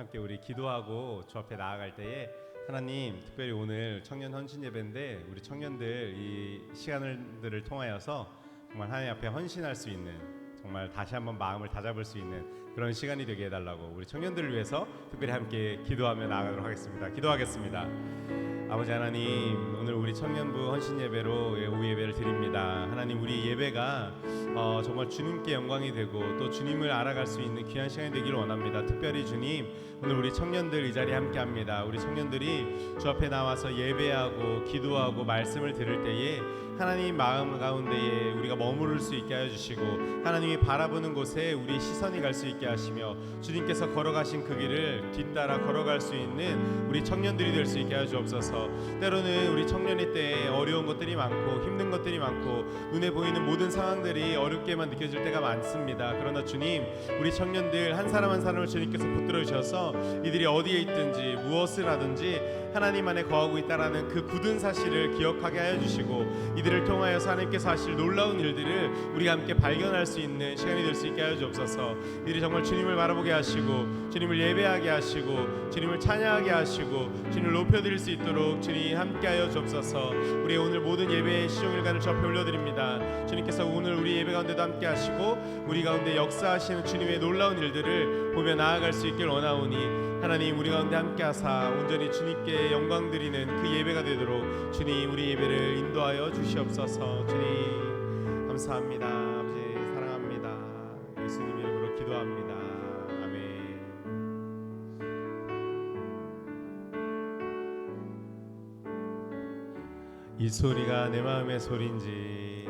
함께 우리 기도하고 주 앞에 나아갈 때에 하나님, 특별히 오늘 청년 헌신 예배인데 우리 청년들 이 시간들을 통하여서 정말 하나님 앞에 헌신할 수 있는, 정말 다시 한번 마음을 다잡을 수 있는 그런 시간이 되게 해달라고 우리 청년들을 위해서 특별히 함께 기도하며 나아가도록 하겠습니다. 기도하겠습니다. 아버지 하나님, 오늘 우리 청년부 헌신 예배로 오후 예배를 드립니다. 하나님, 우리 예배가 정말 주님께 영광이 되고 또 주님을 알아갈 수 있는 귀한 시간이 되기를 원합니다. 특별히 주님, 오늘 우리 청년들 이 자리에 함께합니다. 우리 청년들이 주 앞에 나와서 예배하고 기도하고 말씀을 들을 때에 하나님 마음 가운데에 우리가 머무를 수 있게 하여 주시고, 하나님이 바라보는 곳에 우리 시선이 갈 수 있게 하시며, 주님께서 걸어가신 그 길을 뒤따라 걸어갈 수 있는 우리 청년들이 될 수 있게 하여 주옵소서. 때로는 우리 청년의 때에 어려운 것들이 많고 힘든 것들이 많고 눈에 보이는 모든 상황들이 어렵게만 느껴질 때가 많습니다. 그러나 주님, 우리 청년들 한 사람 한 사람을 주님께서 붙들어 주셔서 이들이 어디에 있든지 무엇을 하든지 하나님 안에 거하고 있다라는 그 굳은 사실을 기억하게 하여 주시고, 이들을 통하여서 하나님께서 하실 놀라운 일들을 우리가 함께 발견할 수 있는 시간이 될 수 있게 하여 주옵소서. 이들이 정말 주님을 바라보게 하시고 주님을 예배하게 하시고 주님을 찬양하게 하시고 주님을 높여드릴 수 있도록 주님 함께하여 주옵소서. 우리의 오늘 모든 예배의 시종일관을 주 앞에 올려드립니다. 주님께서 오늘 우리 예배 가운데도 함께 하시고 우리 가운데 역사하시는 주님의 놀라운 일들을 보며 나아갈 수 있길 원하오니, 하나님 우리 가운데 함께하사 온전히 주님께 영광 드리는 그 예배가 되도록 주님 우리 예배를 인도하여 주시옵소서. 주님 감사합니다. 아버지 사랑합니다. 예수님 이름으로 기도합니다. 아멘. 이 소리가 내 마음의 소리인지,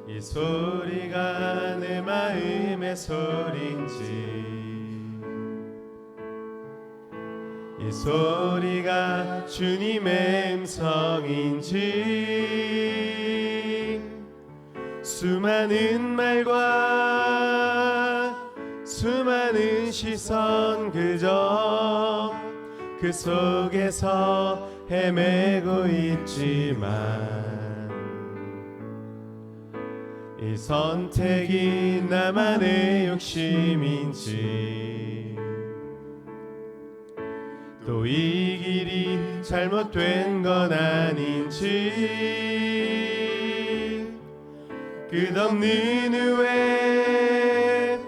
이 소리가 내 마음의 소리인지, 이 소리가 주님의 음성인지, 수많은 말과 수많은 시선 그저 그 속에서 헤매고 있지만, 이 선택이 나만의 욕심인지, 또 이 길이 잘못된 건 아닌지, 끝없는 후회,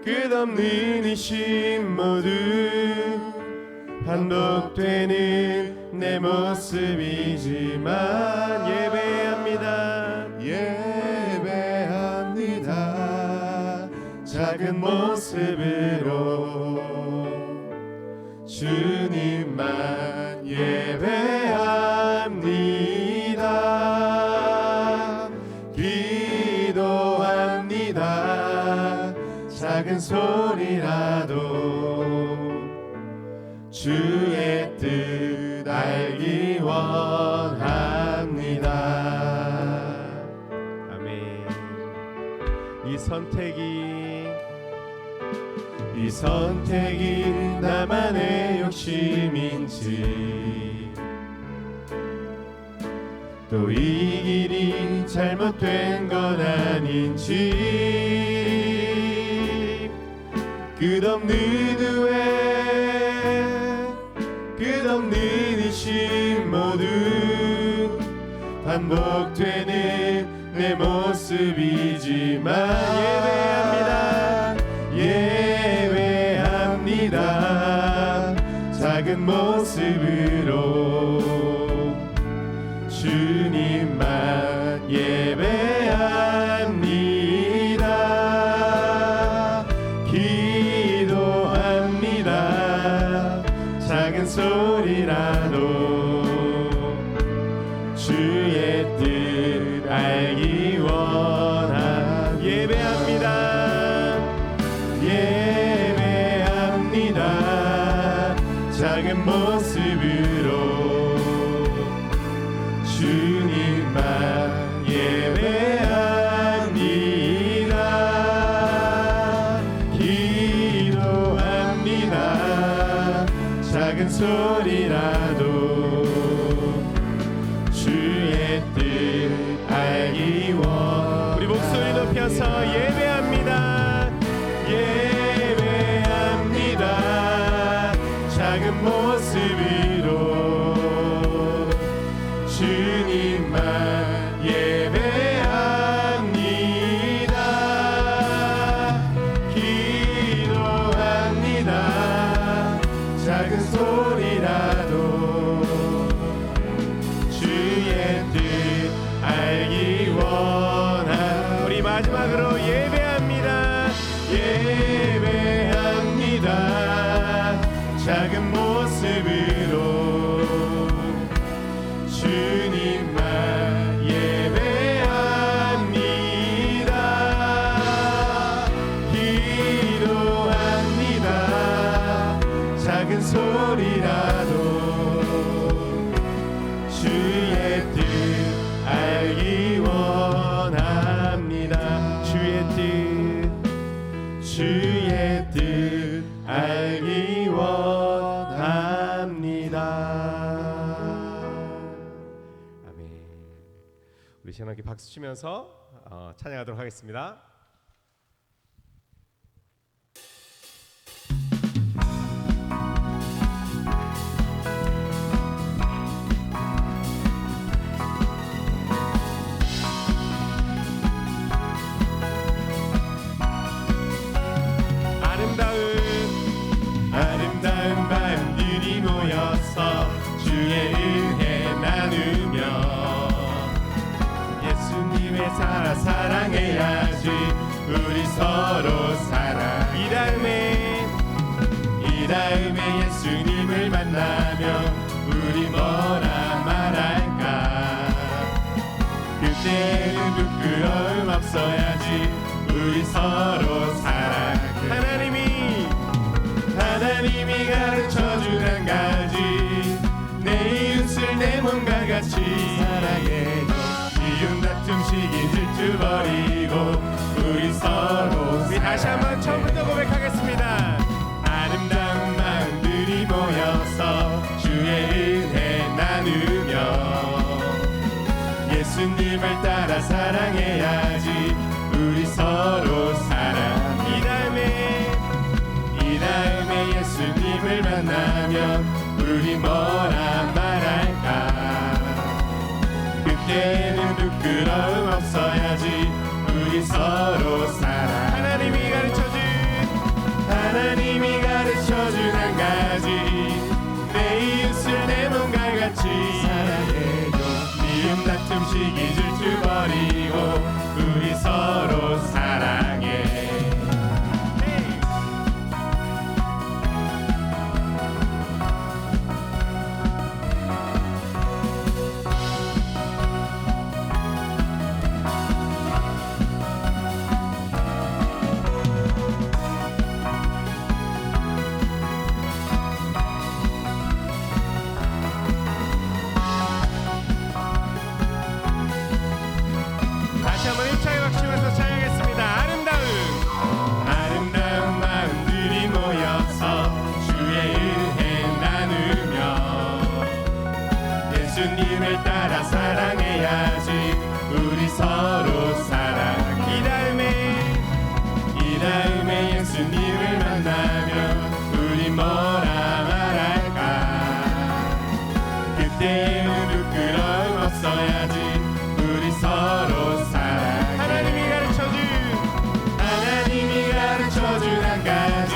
끝없는 의심 모두 반복되는 내 모습이지만 예배합니다. 예배합니다. 작은 모습으로 주님만 예배합니다. 기도합니다. 작은 소리라도 주의 뜻 알기 원합니다. 아멘. 이 선택이 나만의 욕심인지, 또 이 길이 잘못된 건 아닌지, 끝없는 후회, 끝없는 의심 모두 반복되는 내 모습이지만 예배합니다. 작은 모습으로 주님만 예배합니다. 기도합니다. 작은 소리라도 주의 뜻 알기 원합니다. 예배합니다. 작은 모습으로 주님만 예배합니다. 기도합니다. 작은 소리라도 주의 뜻 알기 원. 우리 목소리 높여서 예배합니다. 예배합니다. 작은 모습으로 주님만 예배합니다. 기도합니다. 작은 소리라도 주의 뜻 알기 원합니다. 우리 마지막으로 예배합니다. 예배합니다. 작은 모습으로 주님만 예배합니다. 기도합니다. 작은 소리라도 주의 뜻 알기 원합니다. 주의 뜻 알기 원합니다. 아멘. 우리 시원하게 박수 치면서 찬양하도록 하겠습니다. 아름다운 마음들이 모여서 주의 은혜 나누며 예수님의 사랑해야지. 우리 서로 사랑. 이 다음에 예수님을 만나면 우리 뭐라 말할까. 그때는 부끄러움 없어야지. 우리 서로 사랑. 하나님이 가르쳐준 한 가지, 내 이웃을 내 몸과 같이 사랑해. 미움 다툼 시기 질투 버리고 우리 서로 사랑. 다시 한번 처음부터 고백하겠습니다. 아름다운 마음들이 모여서 주의 은혜 나누며 예수님을 따라 사랑해야지. 우리 서로 사랑. 이 다음에 예수님을 만나면 우리 뭐라 말할까. 그때는 부끄러움 없어야지. 우리 서로 사랑. 하나님이 가르쳐준 한 가지, 내 이웃을 내 몸과 같이 사랑해요. 미움 다툼 시기 질투 버리고 우리 서로 사랑해. 다시 한번 힘차게 박수치면서 찬양하겠습니다. 아름다운 마음들이 모여서 주의 은혜 나누며 예수님을 따라 사랑해야지. 우리 서로 사랑. 이 다음에 예수님을 만나면 우리 뭐라 말할까. 그때는 부끄러움 없어야지. 우리 서로 사랑. 하나님이 가르쳐준 한 가지,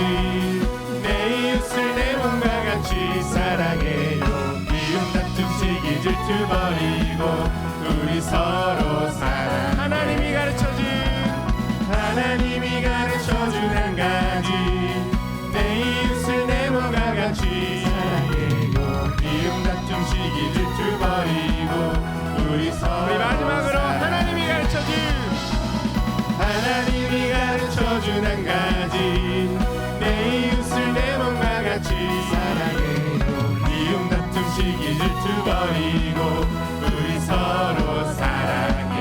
내 이웃을 내 몸과 같이 사랑해요. 미움 다툼 시기 질투 버리고 우리 서로 사랑. 하나님이 가르쳐준 한 가지, 내 이웃을 내 몸과 같이 사랑해요. 미움 다툼 시기 질투 버리고 우리 서로. 우리 마지막으로 사랑. 하나님이 가르쳐준 한 가지, 내 이웃을 내 몸과 같이 사랑해요. 미움 다툼 시기 질투 버리고 우리 서로 사랑해.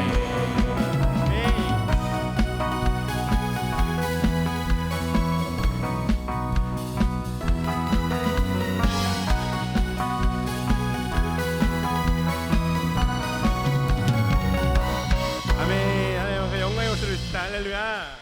아멘. 하나님 앞에 영광의 목소리를 듣다. 할렐루야.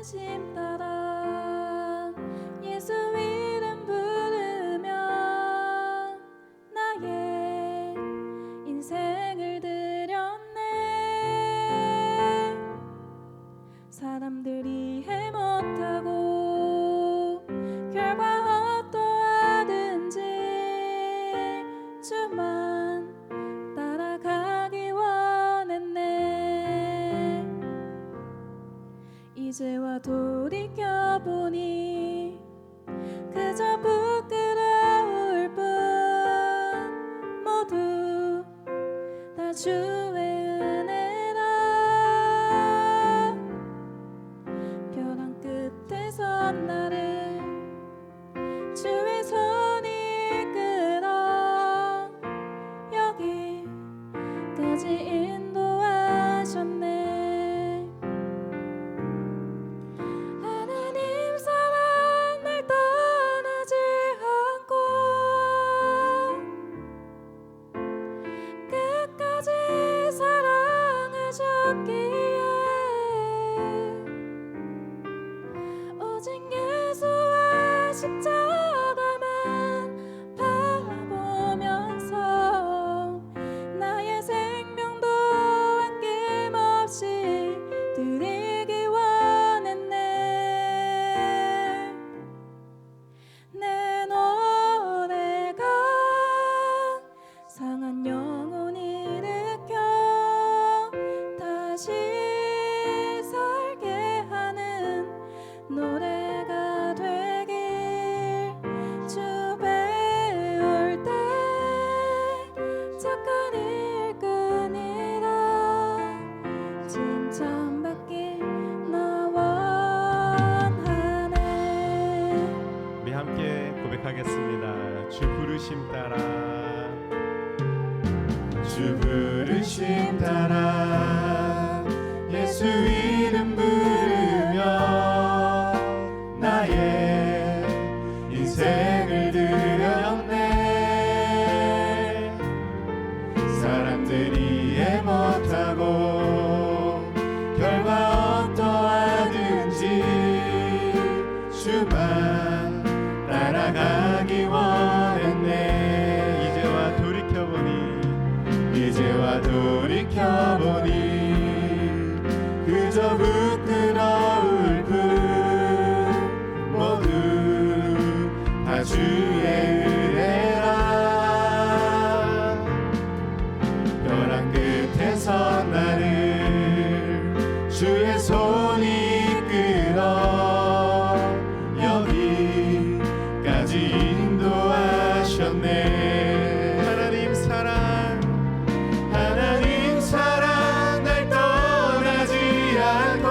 부르심 따라 예수 이름 부르며 나의 인생을 드렸네. 사람들이 해 못하고 결과 어떠하든지 주만 따라가기 원했네. 이제와 돌이켜보니 그저 부끄러울 뿐 모두 다 주의 은혜라. 벼랑 끝에 선 나를 주의 손이 이끌어 여기까지 인도하셨네. 하나님 사랑 날 떠나지 않고 끝까지 사랑하셨기에 오직 예수의 십자가만 바라보면서 나의 생명도 아낌없이 드리기 원했네. 내 노래가 상한 영혼 일으켜 다시 살게 하는 노래가 되길. 주 배울 때 착한 일꾼이라 칭찬받길 나 원하네. 우리 함께 고백하겠습니다. 주 부르심 따라 주 부르심 따라 예수 이름 부르며 나의 인생을 드렸네. 사람들이 이해 못하고 결과 어떠하든지 주만 따라가기 원했네. 이제와 돌이켜보니 그저 부끄러울 뿐 모두 다 주의 은혜라. 벼랑 끝에 선 나를 주의 손이 이끌어 여기까지 인도하셨네. 하나님 사랑 날 떠나지 않고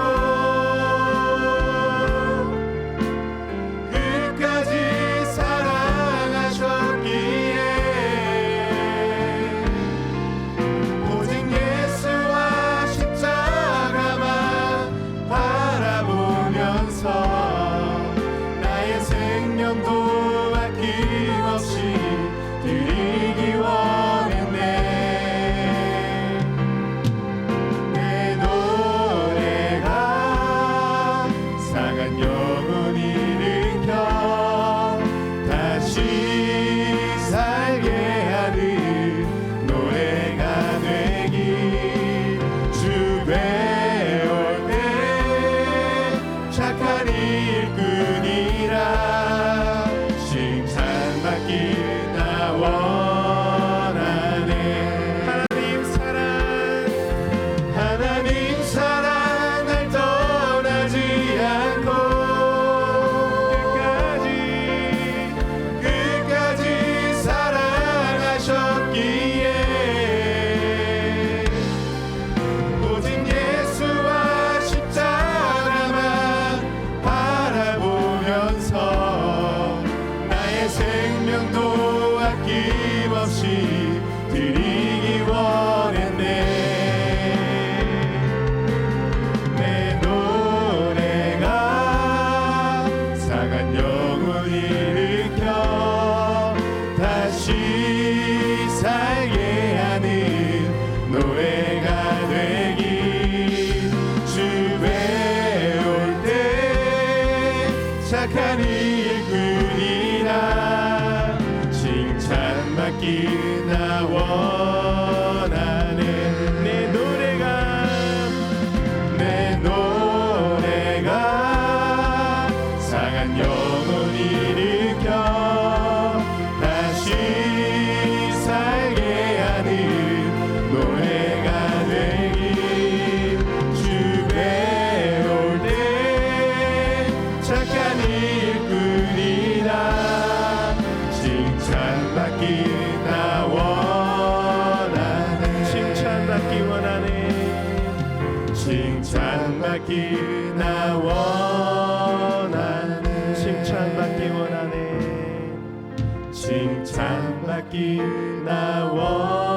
칭찬받기 나 원하네 칭찬받기 원하네 칭찬받기 나 원하네.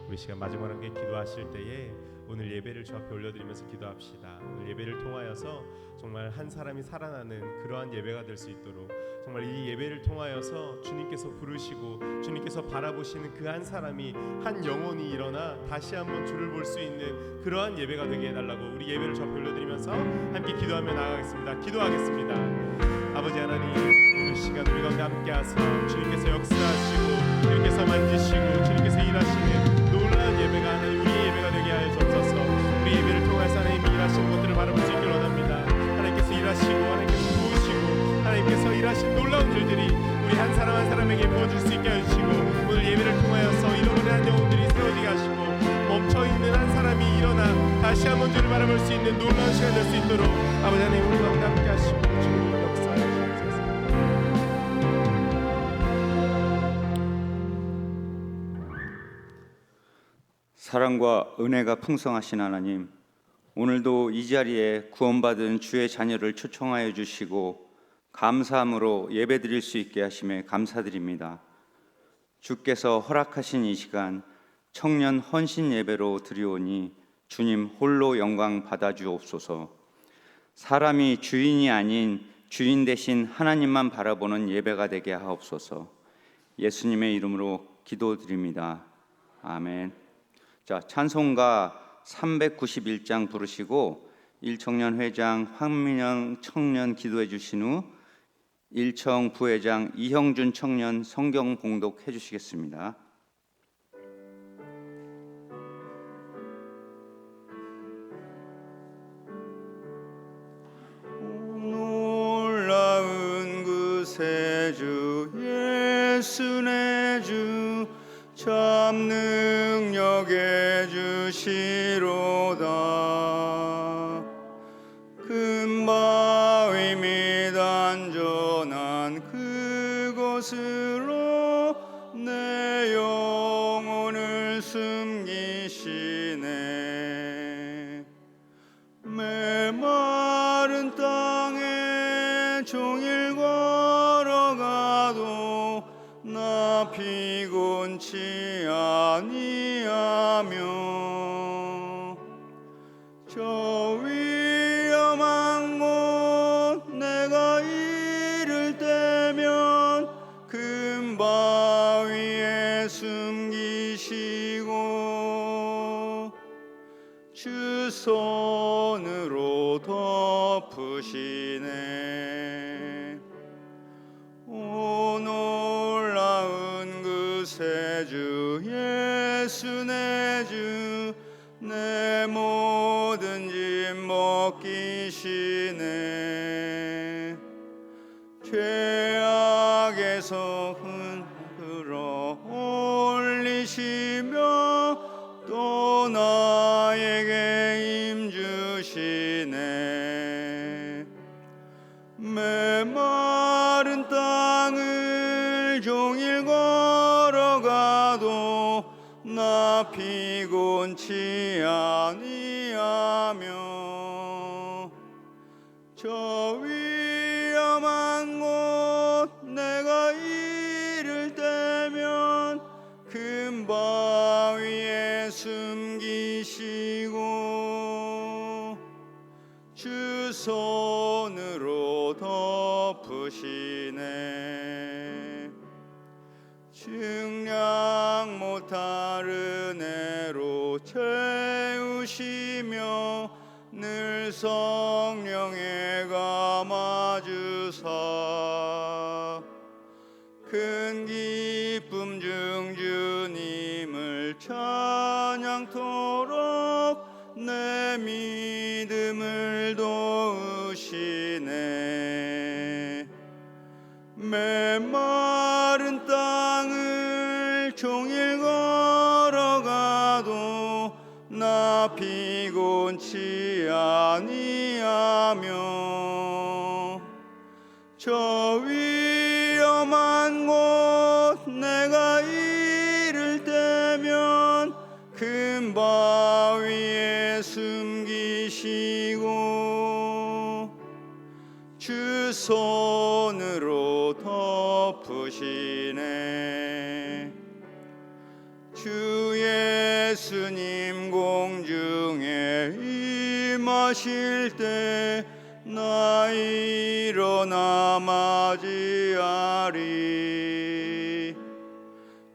우리 시간 마지막으로 함께 기도하실 때에 오늘 예배를 주 앞에 올려드리면서 기도합시다. 오늘 예배를 통하여서 정말 한 사람이 살아나는 그러한 예배가 될 수 있도록 정말 이 예배를 통하여서 주님께서 부르시고 주님께서 바라보시는 그 한 사람이 한 영혼이 일어나 다시 한번 주를 볼 수 있는 그러한 예배가 되게 해달라고 우리 예배를 주 앞에 올려드리면서 함께 기도하며 나아가겠습니다. 기도하겠습니다. 아버지 하나님, 오늘 시간 우리 가운데 함께하사 주님께서 역사하시고 주님께서 만지시고 주님께서 일하시는 놀라운 예배가 하나님 우리의 예배가 되게 하여 주옵소서. 우리 예배를 통해서 하나님이 일하시는 것들을 바라볼 수 있길 원합니다. 하나님께서 일하시고 하나님께서 도우시고 하나님께서 일하신 놀라운 일들이 우리 한 사람 한 사람에게 부어줄 수 있게 하시고 오늘 예배를 통하여서 잃어버린 한 영혼들이 세워지게 하시고 멈춰있는 한 사람이 일어나 다시 한번 주를 바라볼 수 있는 놀라운 시간 될 수 있도록 아버지 하나님 우리 가운데 함께 하시고 주님 역사해 주옵소서. 사랑과 은혜가 풍성하신 하나님, 오늘도 이 자리에 구원받은 주의 자녀를 초청하여 주시고 감사함으로 예배드릴 수 있게 하심에 감사드립니다. 주께서 허락하신 이 시간 청년 헌신 예배로 드리오니 주님 홀로 영광 받아주옵소서. 사람이 주인이 아닌 주인 대신 하나님만 바라보는 예배가 되게 하옵소서. 예수님의 이름으로 기도드립니다. 아멘. 자, 찬송가 391장 부르시고 1청년 회장 황민영 청년 기도해 주신 후 1청 부회장 이형준 청년 성경 봉독해 주시겠습니다. 놀라운 그 세주 예수 내 주 참 능력의 주시로다. 큰 바위 및 안전한 그곳으로 내 영혼을 숨기시네. 메마른 땅에 종일 걸어가도 나 피곤치 아니하며 저 위험한 곳 내가 이를 때면 큰 바위에 숨기시고 주 손으로 덮으시네. 오 놀라운 그 세주 예수 내 주 내 모든 짐 벗기시네. 죄악에서 흔들어 올리시며 또 나에게 힘주시네. 메마른 땅을 종일 걸어가도 나 피곤치 아니하며 저 위험한 곳 내가 이를 때면 큰 바위에 숨기시고 주 손으로 덮으시네. 증량 못할 은혜로 채우시며 늘 성령에 감아주사 큰 기쁨 중 주님을 찬양토록 내 믿음을 도우시네. 메마른 땅을 종일 걸어가도 나 피곤치 아니하며 저 위험한 곳 내가 주 손으로 덮으시네. 주 예수님 공중에 임하실 때 나 일어나 맞이하리.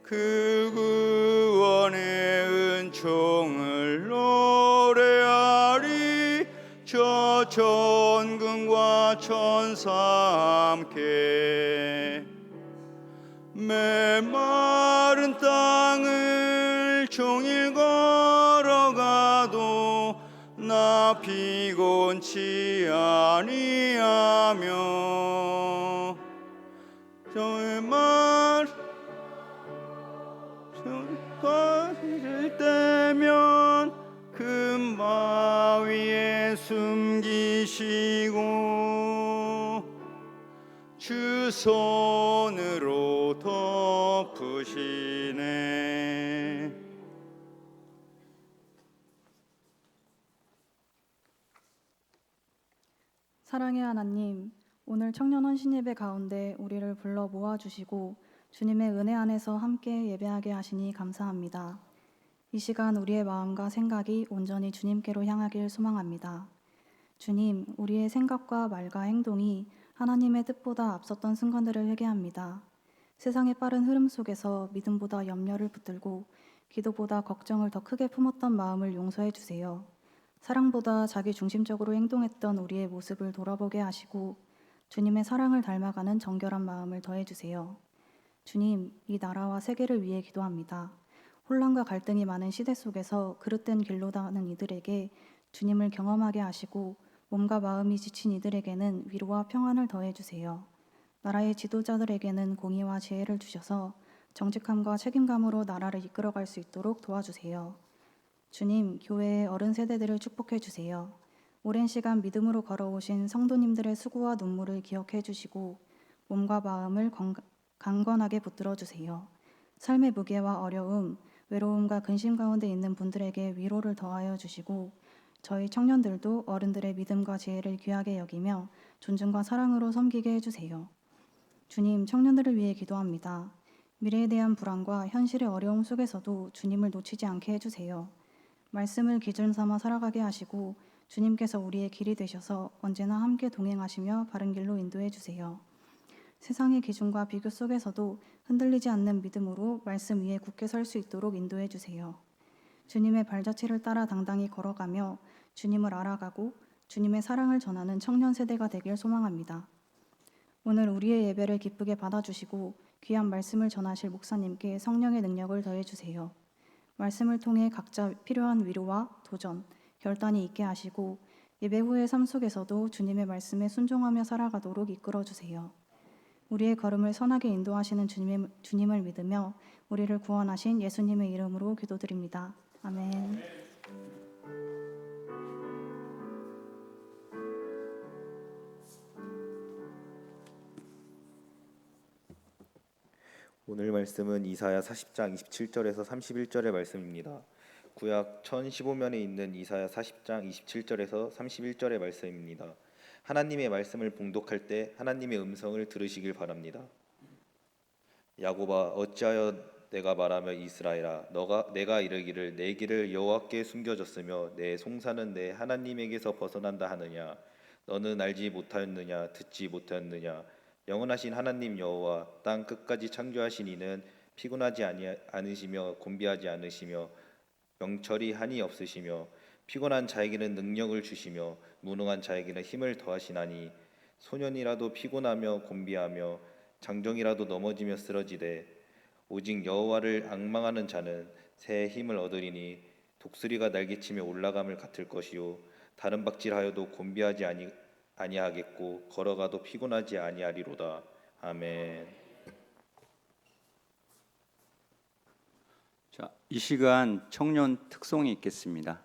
그 구원의 은총을 노래하리. 저 천군과 천사 함께 메마른 땅을 종일 걸어가도 나 피곤치 아니하며 정말 거릴 때면 금바위에 숨기시고 주 손으로 덮으시네. 사랑의 하나님, 오늘 청년 헌신 예배 가운데 우리를 불러 모아주시고 주님의 은혜 안에서 함께 예배하게 하시니 감사합니다. 이 시간 우리의 마음과 생각이 온전히 주님께로 향하길 소망합니다. 주님, 우리의 생각과 말과 행동이 하나님의 뜻보다 앞섰던 순간들을 회개합니다. 세상의 빠른 흐름 속에서 믿음보다 염려를 붙들고 기도보다 걱정을 더 크게 품었던 마음을 용서해 주세요. 사랑보다 자기 중심적으로 행동했던 우리의 모습을 돌아보게 하시고 주님의 사랑을 닮아가는 정결한 마음을 더해 주세요. 주님, 이 나라와 세계를 위해 기도합니다. 혼란과 갈등이 많은 시대 속에서 그릇된 길로 가는 이들에게 주님을 경험하게 하시고 몸과 마음이 지친 이들에게는 위로와 평안을 더해 주세요. 나라의 지도자들에게는 공의와 지혜를 주셔서 정직함과 책임감으로 나라를 이끌어갈 수 있도록 도와주세요. 주님, 교회의 어른 세대들을 축복해 주세요. 오랜 시간 믿음으로 걸어오신 성도님들의 수고와 눈물을 기억해 주시고 몸과 마음을 강건하게 붙들어 주세요. 삶의 무게와 어려움, 외로움과 근심 가운데 있는 분들에게 위로를 더하여 주시고 저희 청년들도 어른들의 믿음과 지혜를 귀하게 여기며 존중과 사랑으로 섬기게 해주세요. 주님, 청년들을 위해 기도합니다. 미래에 대한 불안과 현실의 어려움 속에서도 주님을 놓치지 않게 해주세요. 말씀을 기준 삼아 살아가게 하시고 주님께서 우리의 길이 되셔서 언제나 함께 동행하시며 바른 길로 인도해 주세요. 세상의 기준과 비교 속에서도 흔들리지 않는 믿음으로 말씀 위에 굳게 설 수 있도록 인도해 주세요. 주님의 발자취를 따라 당당히 걸어가며 주님을 알아가고 주님의 사랑을 전하는 청년 세대가 되길 소망합니다. 오늘 우리의 예배를 기쁘게 받아주시고 귀한 말씀을 전하실 목사님께 성령의 능력을 더해 주세요. 말씀을 통해 각자 필요한 위로와 도전, 결단이 있게 하시고 예배 후의 삶 속에서도 주님의 말씀에 순종하며 살아가도록 이끌어 주세요. 우리의 걸음을 선하게 인도하시는 주님을 믿으며 우리를 구원하신 예수님의 이름으로 기도드립니다. 아멘. 오늘 말씀은 이사야 40장 27절에서 31절의 말씀입니다. 구약 1015면에 있는 이사야 40장 27절에서 31절의 말씀입니다. 하나님의 말씀을 봉독할 때 하나님의 음성을 들으시길 바랍니다. 야곱아, 어찌하여 내가 말하며 이스라엘아, 내가 이르기를 내 길을 여호와께 숨겨졌으며 내 송사는 내 하나님에게서 벗어난다 하느냐? 너는 알지 못하였느냐? 듣지 못하였느냐? 영원하신 하나님 여호와 땅 끝까지 창조하신 이는 피곤하지 않으시며 곤비하지 않으시며 명철이 한이 없으시며 피곤한 자에게는 능력을 주시며 무능한 자에게는 힘을 더하시나니 소년이라도 피곤하며 곤비하며 장정이라도 넘어지며 쓰러지되 오직 여호와를 앙망하는 자는 새 힘을 얻으리니 독수리가 날개치며 올라감을 같을 것이요 다른 박질하여도 곤비하지 아니하겠고 걸어가도 피곤하지 아니하리로다. 아멘. 자, 이 시간 청년 특송이 있겠습니다.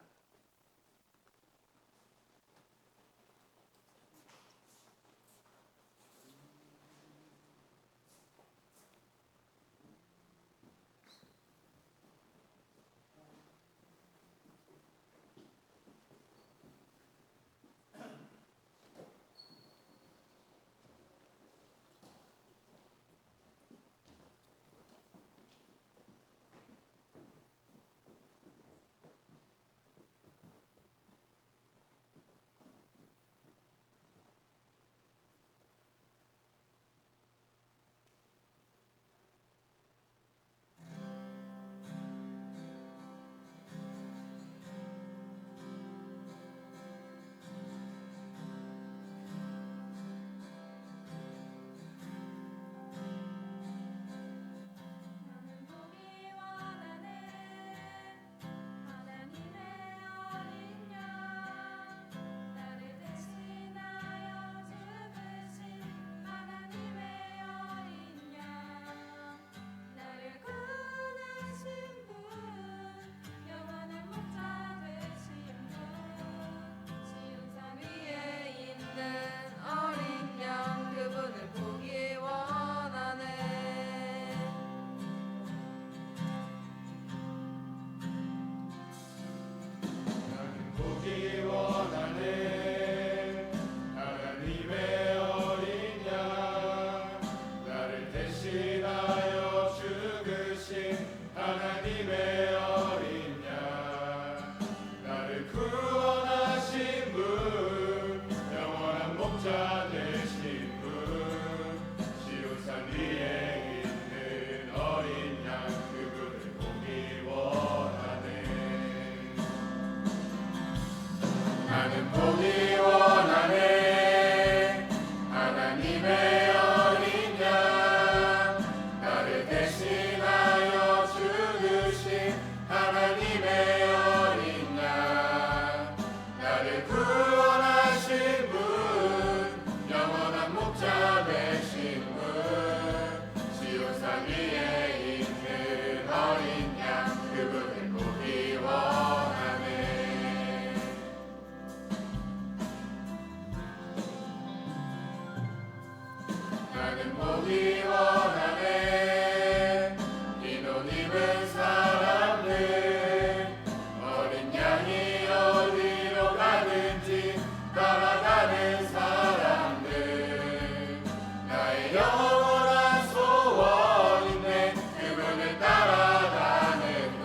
입은 사람들 어린 양이 어디로 가든지 따라가는 사람들 나의 영원한 소원인데 그분을 따라가는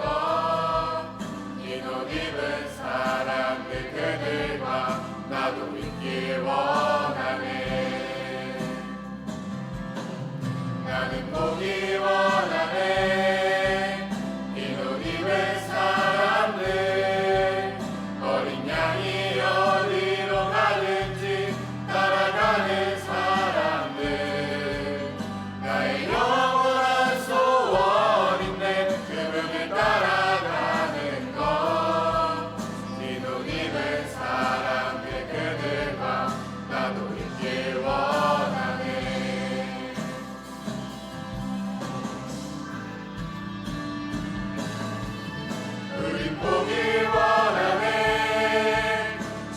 것흰옷 입은 사람들 그들과 나도 있길 원하네 나는 보기 원하네 흰옷 입은 사람들 어린 양이 어디로 가든지 따라가는 사람들 나의 영원한 소원인데 그분을 따라가는 것 흰옷 입은 사람들 그들과 나도 있길 원하네 우린 보길 원하네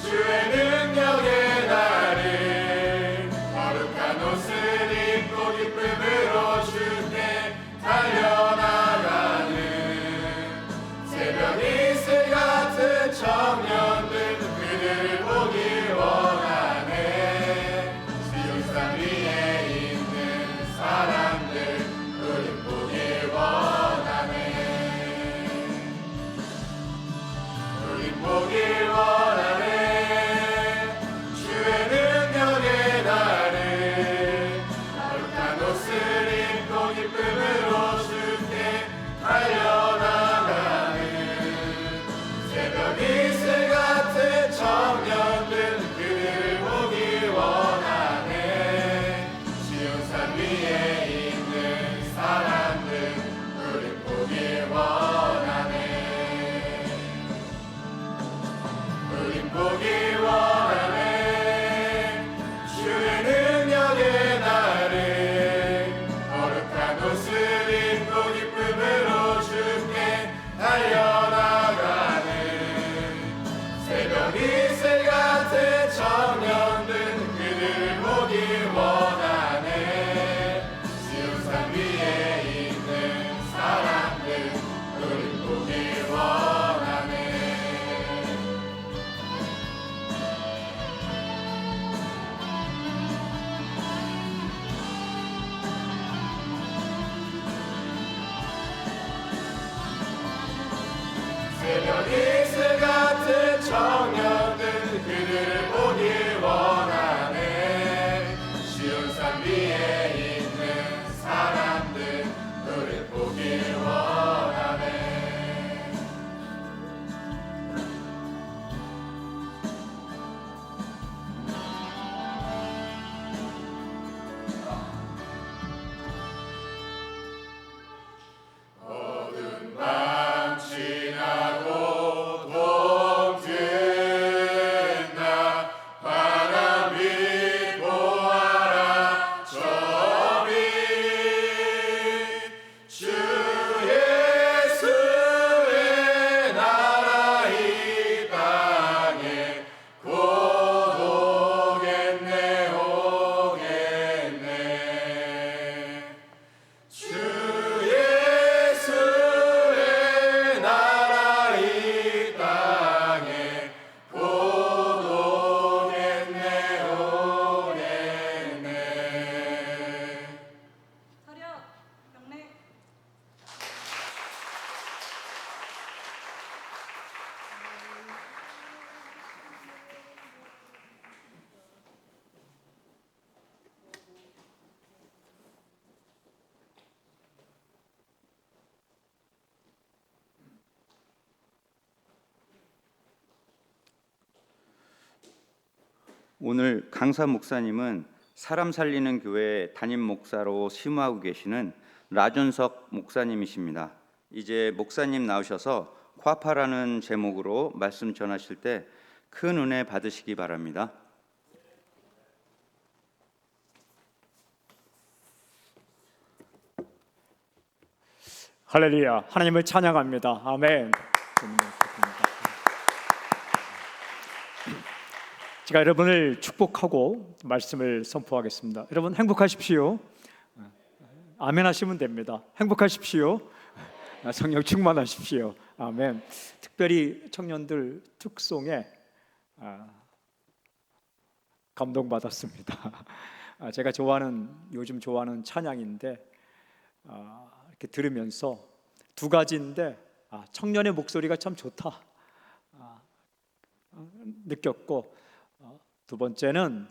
주의 능력의 날을 거룩한 옷을 입고 기쁨으로 주께 달려나가는 새벽 이슬 같은 청년들 그들을 보길 원하네 시온산 위에 있는 사람들 우린 보길 원하네 우린 보길 원하네 주의 능력의 날을 거룩한 옷을 입고 기쁨으로 주께 달려나가는 새벽 이슬 같은 청년들 그들을 보길 원하네 시온산 위에 있는 사람들 우린 보길 원하네 우린 보길 원하네 주의 능력의 날을 거룩한 옷을 입고 기쁨으로 주께 달려나가는 새벽 이슬 같은 청년들 그들을 보길 원하네 시온산 위에 있는 사람들 우린 보길 원하네 새벽 이슬 같은 청년들 그들을 보길 원하네 시온산 위에 있는 사람들 우릴 보길 원하네 어두운 밤 지나고 동튼다 바람이 보아라 저 빛 주 예수의 나라 이 땅에 곧 오겠네 오겠네 주 예수의 나라 이 땅에 곧 오겠네 오겠네 차렷 경례 오늘 강사 목사님은 사람 살리는 교회 담임 목사로 심호하고 계시는 라준석 목사님이십니다. 이제 목사님 나오셔서 과파라는 제목으로 말씀 전하실 때 큰 은혜 받으시기 바랍니다. 할렐루야. 하나님을 찬양합니다. 아멘. 제가 여러분을 축복하고 말씀을 선포하겠습니다. 여러분 행복하십시오. 아멘 하시면 됩니다. 행복하십시오. 성령 충만하십시오. 아멘. 특별히 청년들 특송에 감동받았습니다. 제가 요즘 좋아하는 찬양인데 이렇게 들으면서 두 가지인데 청년의 목소리가 참 좋다 느꼈고, 두 번째는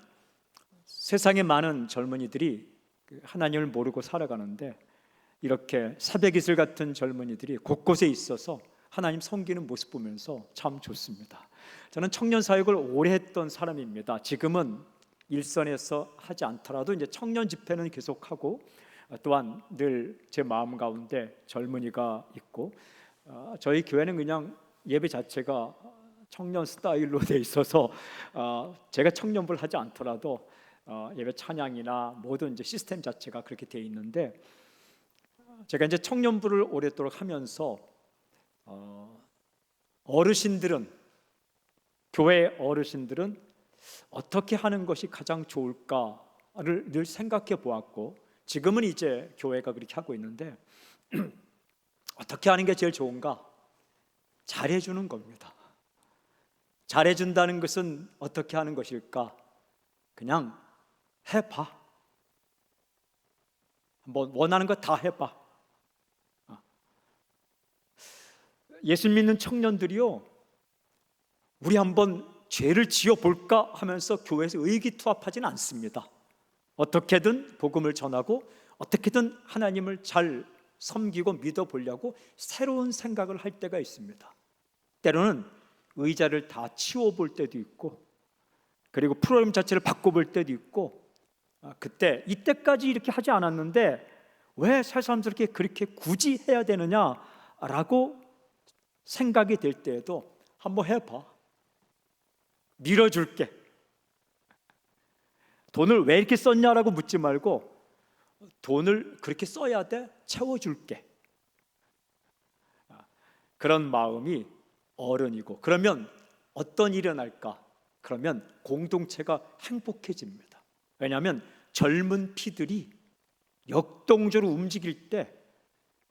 세상에 많은 젊은이들이 하나님을 모르고 살아가는데 이렇게 새벽이슬 같은 젊은이들이 곳곳에 있어서 하나님 섬기는 모습 보면서 참 좋습니다. 저는 청년 사역을 오래 했던 사람입니다. 지금은 일선에서 하지 않더라도 이제 청년 집회는 계속하고, 또한 늘 제 마음 가운데 젊은이가 있고, 저희 교회는 그냥 예배 자체가 청년 스타일로 돼 있어서 제가 청년부를 하지 않더라도 예배 찬양이나 모든 이제 시스템 자체가 그렇게 돼 있는데, 제가 이제 청년부를 오랫도록 하면서 어르신들은, 교회 어르신들은 어떻게 하는 것이 가장 좋을까를 늘 생각해 보았고, 지금은 이제 교회가 그렇게 하고 있는데 어떻게 하는 게 제일 좋은가? 잘해주는 겁니다. 잘해준다는 것은 어떻게 하는 것일까? 그냥 해봐. 뭐 원하는 거 다 해봐. 예수 믿는 청년들이요, 우리 한번 죄를 지어볼까 하면서 교회에서 의기투합하지는 않습니다. 어떻게든 복음을 전하고 어떻게든 하나님을 잘 섬기고 믿어보려고 새로운 생각을 할 때가 있습니다. 때로는 의자를 다 치워볼 때도 있고, 그리고 프로그램 자체를 바꿔볼 때도 있고, 이때까지 이렇게 하지 않았는데 왜 새삼스럽게 그렇게 굳이 해야 되느냐라고 생각이 될 때에도 한번 해봐. 밀어줄게. 돈을 왜 이렇게 썼냐라고 묻지 말고, 돈을 그렇게 써야 돼? 채워줄게. 그런 마음이 어른이고, 그러면 어떤 일이 일어날까? 그러면 공동체가 행복해집니다. 왜냐하면 젊은 피들이 역동적으로 움직일 때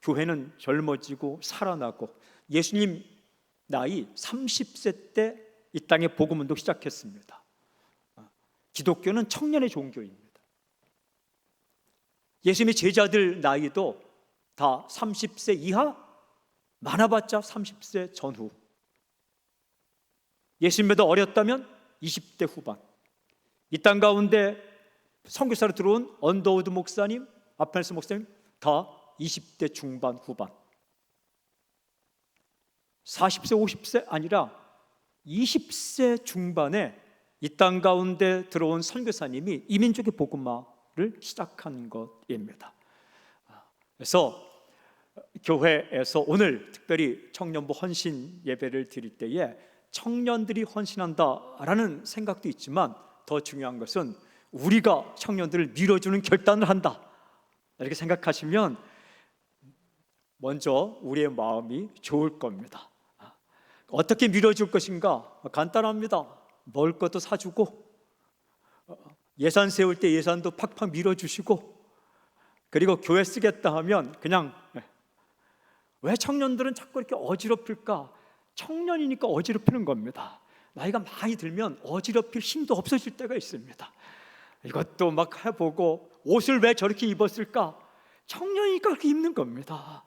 교회는 젊어지고 살아나고, 예수님 나이 30세 때 이 땅에 복음운동 시작했습니다. 기독교는 청년의 종교입니다. 예수님의 제자들 나이도 다 30세 이하, 많아봤자 30세 전후. 예수님보다 어렸다면 20대 후반. 이 땅 가운데 선교사로 들어온 언더우드 목사님, 아펜스 목사님 다 20대 중반 후반. 40세 50세 아니라 20세 중반에 이 땅 가운데 들어온 선교사님이 이민족의 복음화를 시작한 것입니다. 그래서 교회에서 오늘 특별히 청년부 헌신 예배를 드릴 때에 청년들이 헌신한다라는 생각도 있지만, 더 중요한 것은 우리가 청년들을 밀어주는 결단을 한다, 이렇게 생각하시면 먼저 우리의 마음이 좋을 겁니다. 어떻게 밀어줄 것인가? 간단합니다. 먹을 것도 사주고, 예산 세울 때 예산도 팍팍 밀어주시고, 그리고 교회 쓰겠다 하면 그냥, 왜 청년들은 자꾸 이렇게 어지럽힐까? 청년이니까 어지럽히는 겁니다. 나이가 많이 들면 어지럽힐 힘도 없어질 때가 있습니다. 이것도 막 해보고, 옷을 왜 저렇게 입었을까? 청년이니까 그렇게 입는 겁니다.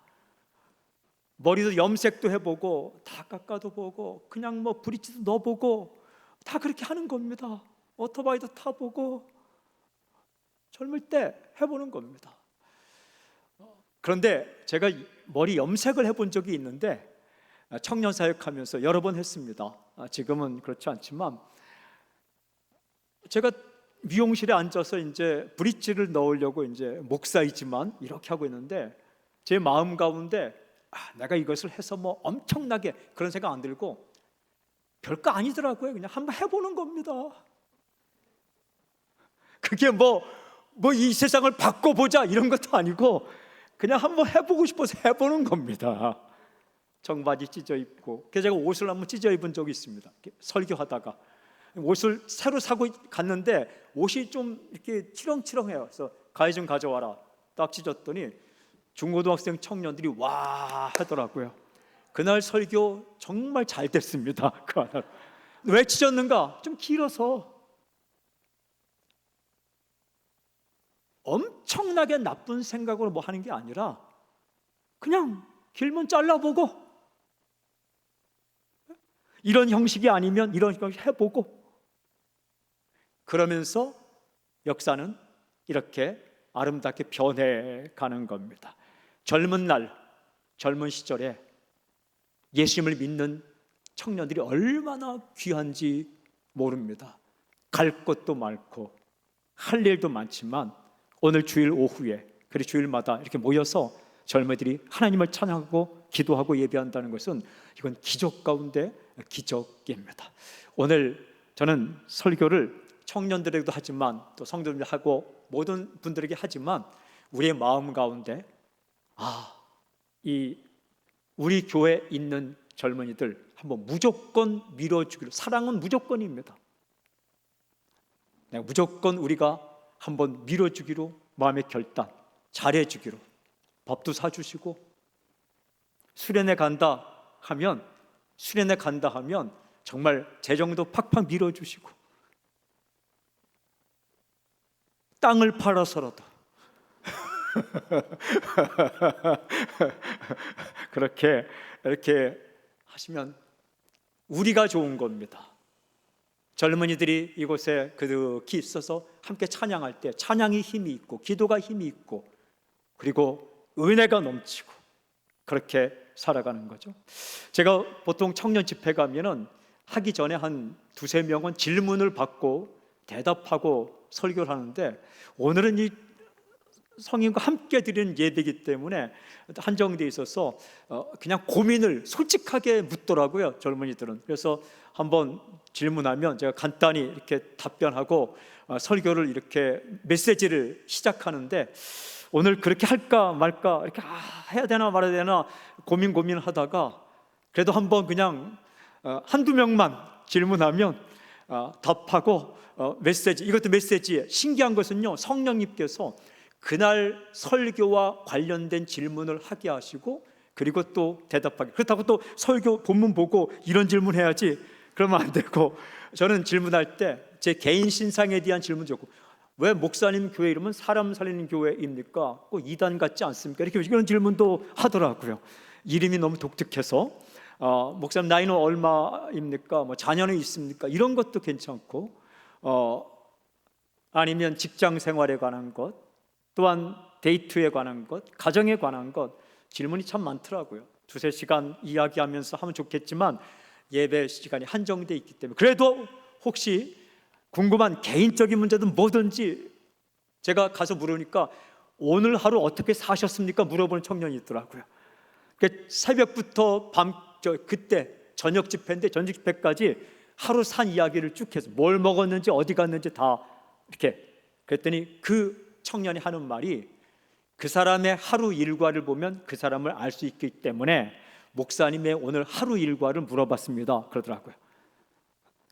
머리도 염색도 해보고, 다 깎아도 보고, 그냥 뭐 브릿지도 넣어보고, 다 그렇게 하는 겁니다. 오토바이도 타보고, 젊을 때 해보는 겁니다. 그런데 제가 머리 염색을 해본 적이 있는데, 청년 사역하면서 여러 번 했습니다. 지금은 그렇지 않지만, 제가 미용실에 앉아서 이제 브릿지를 넣으려고 이제 목사이지만 이렇게 하고 있는데, 제 마음 가운데 내가 이것을 해서 뭐 엄청나게 그런 생각 안 들고, 별거 아니더라고요. 그냥 한번 해보는 겁니다. 그게 뭐 이 세상을 바꿔보자 이런 것도 아니고, 그냥 한번 해보고 싶어서 해보는 겁니다. 청바지 찢어 입고, 그래서 제가 옷을 한번 찢어 입은 적이 있습니다. 설교하다가 옷을 새로 사고 갔는데 옷이 좀 이렇게 치렁치렁해요. 그래서 가위 좀 가져와라. 딱 찢었더니 중고등학생 청년들이 와 하더라고요. 그날 설교 정말 잘 됐습니다. 그 하나. 왜 찢었는가? 좀 길어서. 엄청나게 나쁜 생각으로 뭐 하는 게 아니라 그냥 길면 잘라보고, 이런 형식이 아니면 이런 형식 해보고, 그러면서 역사는 이렇게 아름답게 변해가는 겁니다. 젊은 날, 젊은 시절에 예수님을 믿는 청년들이 얼마나 귀한지 모릅니다. 갈 곳도 많고 할 일도 많지만 오늘 주일 오후에, 그리고 주일마다 이렇게 모여서 젊은이들이 하나님을 찬양하고 기도하고 예배한다는 것은 이건 기적 가운데 기적입니다. 오늘 저는 설교를 청년들에게도 하지만 또 성도들 하고 모든 분들에게 하지만 우리의 마음 가운데 이 우리 교회에 있는 젊은이들 한번 무조건 밀어주기로, 사랑은 무조건입니다. 무조건 우리가 한번 밀어주기로 마음의 결단, 잘해주기로, 밥도 사주시고, 수련회 간다 하면 정말 재정도 팍팍 밀어주시고, 땅을 팔아서라도 그렇게 이렇게 하시면 우리가 좋은 겁니다. 젊은이들이 이곳에 그득히 있어서 함께 찬양할 때 찬양이 힘이 있고 기도가 힘이 있고 그리고 은혜가 넘치고 그렇게 살아가는 거죠. 제가 보통 청년 집회 가면은 하기 전에 한 두세 명은 질문을 받고 대답하고 설교를 하는데, 오늘은 이 성인과 함께 드리는 예배이기 때문에 한정되어 있어서 그냥 고민을 솔직하게 묻더라고요, 젊은이들은. 그래서 한번 질문하면 제가 간단히 이렇게 답변하고 설교를 이렇게 메시지를 시작하는데, 오늘 그렇게 할까 말까, 이렇게 해야 되나 말아야 되나 고민하다가 그래도 한번 그냥 한두 명만 질문하면 답하고 메시지, 이것도 메시지에 신기한 것은요, 성령님께서 그날 설교와 관련된 질문을 하게 하시고 그리고 또 대답하게, 그렇다고 또 설교 본문 보고 이런 질문 해야지 그러면 안 되고, 저는 질문할 때 제 개인 신상에 대한 질문 좋고, 왜 목사님 교회 이름은 사람 살리는 교회입니까? 꼭 이단 같지 않습니까? 이렇게 이런 질문도 하더라고요. 이름이 너무 독특해서 목사님 나이는 얼마입니까? 뭐 자녀는 있습니까? 이런 것도 괜찮고, 아니면 직장 생활에 관한 것, 또한 데이트에 관한 것, 가정에 관한 것, 질문이 참 많더라고요. 두세 시간 이야기하면서 하면 좋겠지만 예배 시간이 한정되어 있기 때문에, 그래도 혹시 궁금한 개인적인 문제든 뭐든지 제가 가서 물으니까 오늘 하루 어떻게 사셨습니까? 물어보는 청년이 있더라고요. 새벽부터 그때 저녁 집회인데 저녁 집회까지 하루 산 이야기를 쭉 해서 뭘 먹었는지 어디 갔는지 다 이렇게, 그랬더니 그 청년이 하는 말이, 그 사람의 하루 일과를 보면 그 사람을 알 수 있기 때문에 목사님의 오늘 하루 일과를 물어봤습니다, 그러더라고요.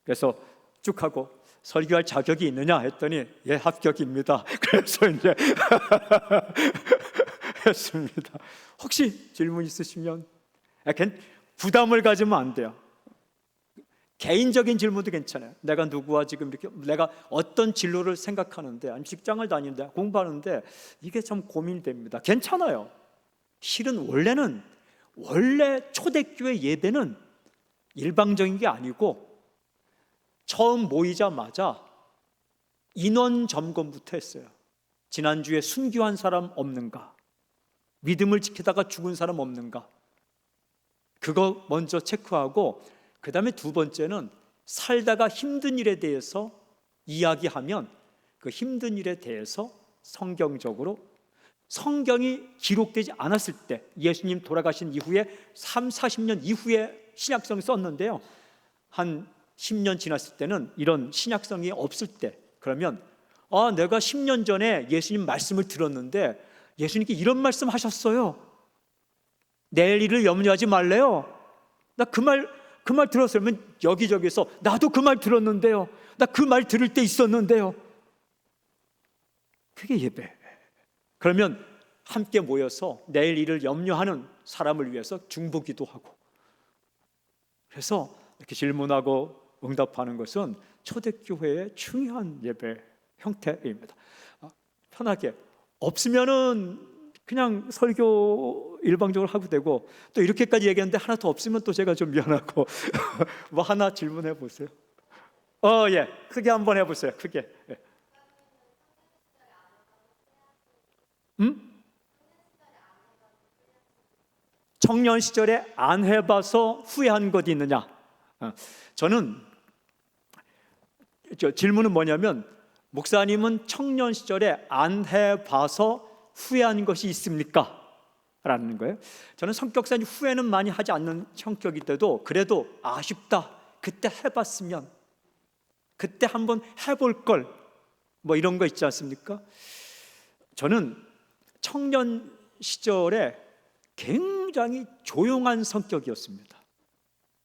그래서 쭉 하고 설교할 자격이 있느냐 했더니 예, 합격입니다. 그래서 이제 했습니다. 혹시 질문 있으시면 부담을 가지면 안 돼요. 개인적인 질문도 괜찮아요. 내가 누구와 지금 이렇게, 내가 어떤 진로를 생각하는데, 아니면 직장을 다니는데, 공부하는데 이게 참 고민됩니다. 괜찮아요. 실은 원래 초대교회 예배는 일방적인 게 아니고 처음 모이자마자 인원 점검부터 했어요. 지난주에 순교한 사람 없는가? 믿음을 지키다가 죽은 사람 없는가? 그거 먼저 체크하고, 그 다음에 두 번째는 살다가 힘든 일에 대해서 이야기하면 그 힘든 일에 대해서 성경적으로, 성경이 기록되지 않았을 때, 예수님 돌아가신 이후에 30-40년 이후에 신약성을 썼는데요, 한 10년 지났을 때는 이런 신약성이 없을 때, 그러면 내가 10년 전에 예수님 말씀을 들었는데 예수님께 이런 말씀 하셨어요. 내일 일을 염려하지 말래요. 나 그 말 들었어요. 그러면 여기저기서 나도 그 말 들었는데요. 나 그 말 들을 때 있었는데요. 그게 예배. 그러면 함께 모여서 내일 일을 염려하는 사람을 위해서 중보기도 하고, 그래서 이렇게 질문하고 응답하는 것은 초대교회의 중요한 예배 형태입니다. 편하게 없으면은 그냥 설교 일방적으로 하고 되고, 또 이렇게까지 얘기했는데 하나 더 없으면 또 제가 좀 미안하고 뭐 하나 질문해 보세요. 예, 크게 한번 해보세요. 크게. 예. 청년 시절에 안 해봐서 후회한 것 있느냐? 저는 질문은 뭐냐면, 목사님은 청년 시절에 안 해봐서 후회한 것이 있습니까? 라는 거예요. 저는 성격상 후회는 많이 하지 않는 성격인데도 그래도 아쉽다, 그때 해봤으면, 그때 한번 해볼 걸, 뭐 이런 거 있지 않습니까? 저는 청년 시절에 굉장히 조용한 성격이었습니다.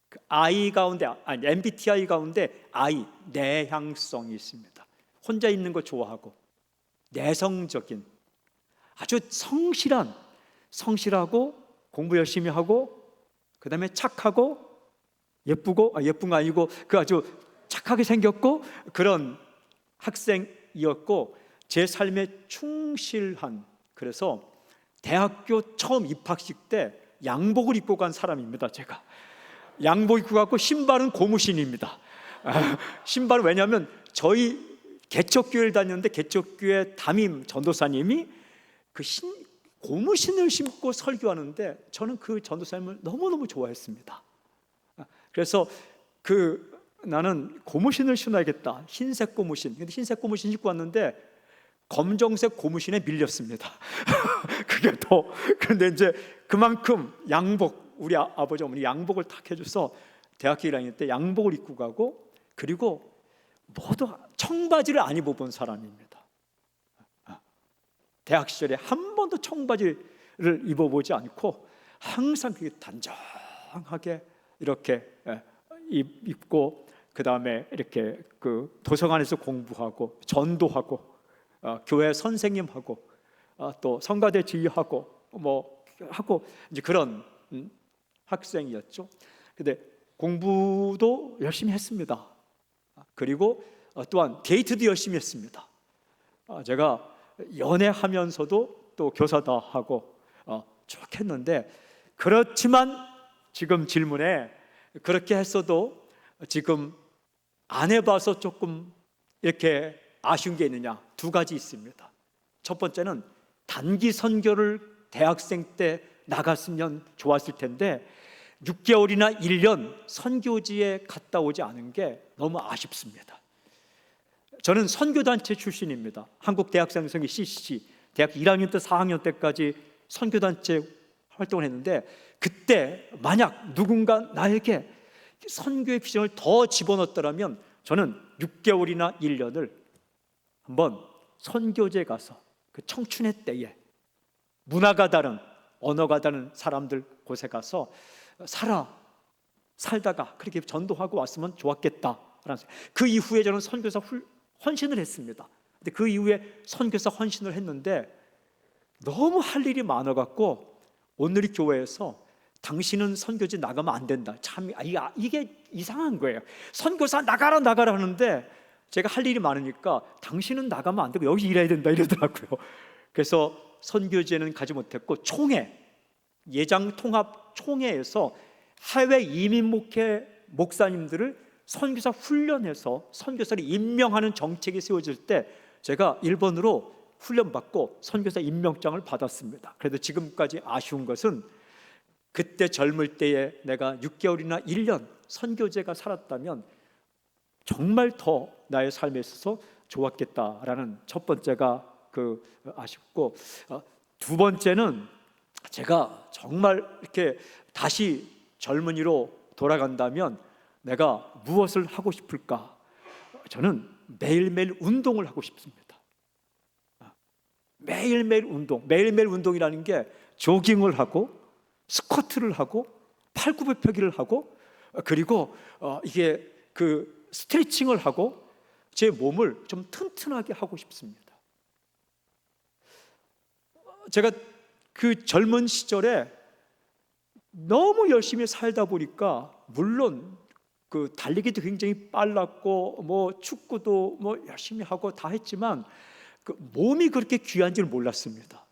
그 I 가운데, 아니 MBTI 가운데 I, 내향성이 있습니다. 혼자 있는 거 좋아하고, 내성적인, 아주 성실하고 공부 열심히 하고, 그 다음에 착하고 예쁘고, 예쁜 거 아니고 그 아주 착하게 생겼고, 그런 학생이었고, 제 삶에 충실한, 그래서 대학교 처음 입학식 때 양복을 입고 간 사람입니다. 제가 양복 입고 갔고, 신발은 고무신입니다. 신발은 왜냐하면 저희 개척교회를 다녔는데 개척교회 담임 전도사님이 그 고무신을 신고 설교하는데 저는 그 전도사님을 너무너무 좋아했습니다. 그래서 나는 고무신을 신어야겠다, 흰색 고무신. 근데 흰색 고무신 신고 왔는데 검정색 고무신에 밀렸습니다. 그게 그런데 이제 그만큼 양복, 우리 아버지 어머니 양복을 탁 해줘서 대학교 1학년 때 양복을 입고 가고, 그리고 모두 청바지를 안 입어본 사람입니다. 대학 시절에 한 번도 청바지를 입어보지 않고 항상 그게 단정하게 이렇게 입고, 그 다음에 이렇게 그 도서관에서 공부하고 전도하고, 교회 선생님하고, 또 성가대 지휘하고 뭐 하고, 이제 그런 학생이었죠. 근데 공부도 열심히 했습니다. 그리고 또한 데이트도 열심히 했습니다. 제가 연애하면서도 또 교사도 하고 쭉 했는데, 그렇지만 지금 질문에 그렇게 했어도 지금 안 해봐서 조금 이렇게 아쉬운 게 있느냐? 두 가지 있습니다. 첫 번째는 단기 선교를 대학생 때 나갔으면 좋았을 텐데 6개월이나 1년 선교지에 갔다 오지 않은 게 너무 아쉽습니다. 저는 선교단체 출신입니다. 한국대학생성회 CCC, 대학교 1학년 때 4학년 때까지 선교단체 활동을 했는데, 그때 만약 누군가 나에게 선교의 비전을 더 집어넣었더라면 저는 6개월이나 1년을 한번 선교지에 가서 그 청춘의 때에 문화가 다른, 언어가 다른 사람들 곳에 가서 살다가 그렇게 전도하고 왔으면 좋았겠다라는 생각. 그 이후에 저는 선교사 헌신을 했습니다. 근데 그 이후에 선교사 헌신을 했는데 너무 할 일이 많아갖고 오늘이 교회에서 당신은 선교지 나가면 안 된다. 참 이게 이상한 거예요. 선교사 나가라 하는데 제가 할 일이 많으니까 당신은 나가면 안 되고 여기 일해야 된다 이러더라고요. 그래서 선교지에는 가지 못했고, 예장 통합 총회에서 해외 이민 목회 목사님들을 선교사 훈련해서 선교사를 임명하는 정책이 세워질 때 제가 일본으로 훈련받고 선교사 임명장을 받았습니다. 그래도 지금까지 아쉬운 것은 그때 젊을 때에 내가 6개월이나 1년 선교제가 살았다면 정말 더 나의 삶에 있어서 좋았겠다라는 첫 번째가 아쉽고, 두 번째는 제가 정말 이렇게 다시 젊은이로 돌아간다면 내가 무엇을 하고 싶을까? 저는 매일매일 운동을 하고 싶습니다. 매일매일 운동이라는 게 조깅을 하고 스쿼트를 하고 팔굽혀펴기를 하고, 그리고 이게 스트레칭을 하고 제 몸을 좀 튼튼하게 하고 싶습니다. 제가 그 젊은 시절에 너무 열심히 살다 보니까 물론 그 달리기도 굉장히 빨랐고 뭐 축구도 뭐 열심히 하고 다 했지만 그 몸이 그렇게 귀한지를 몰랐습니다.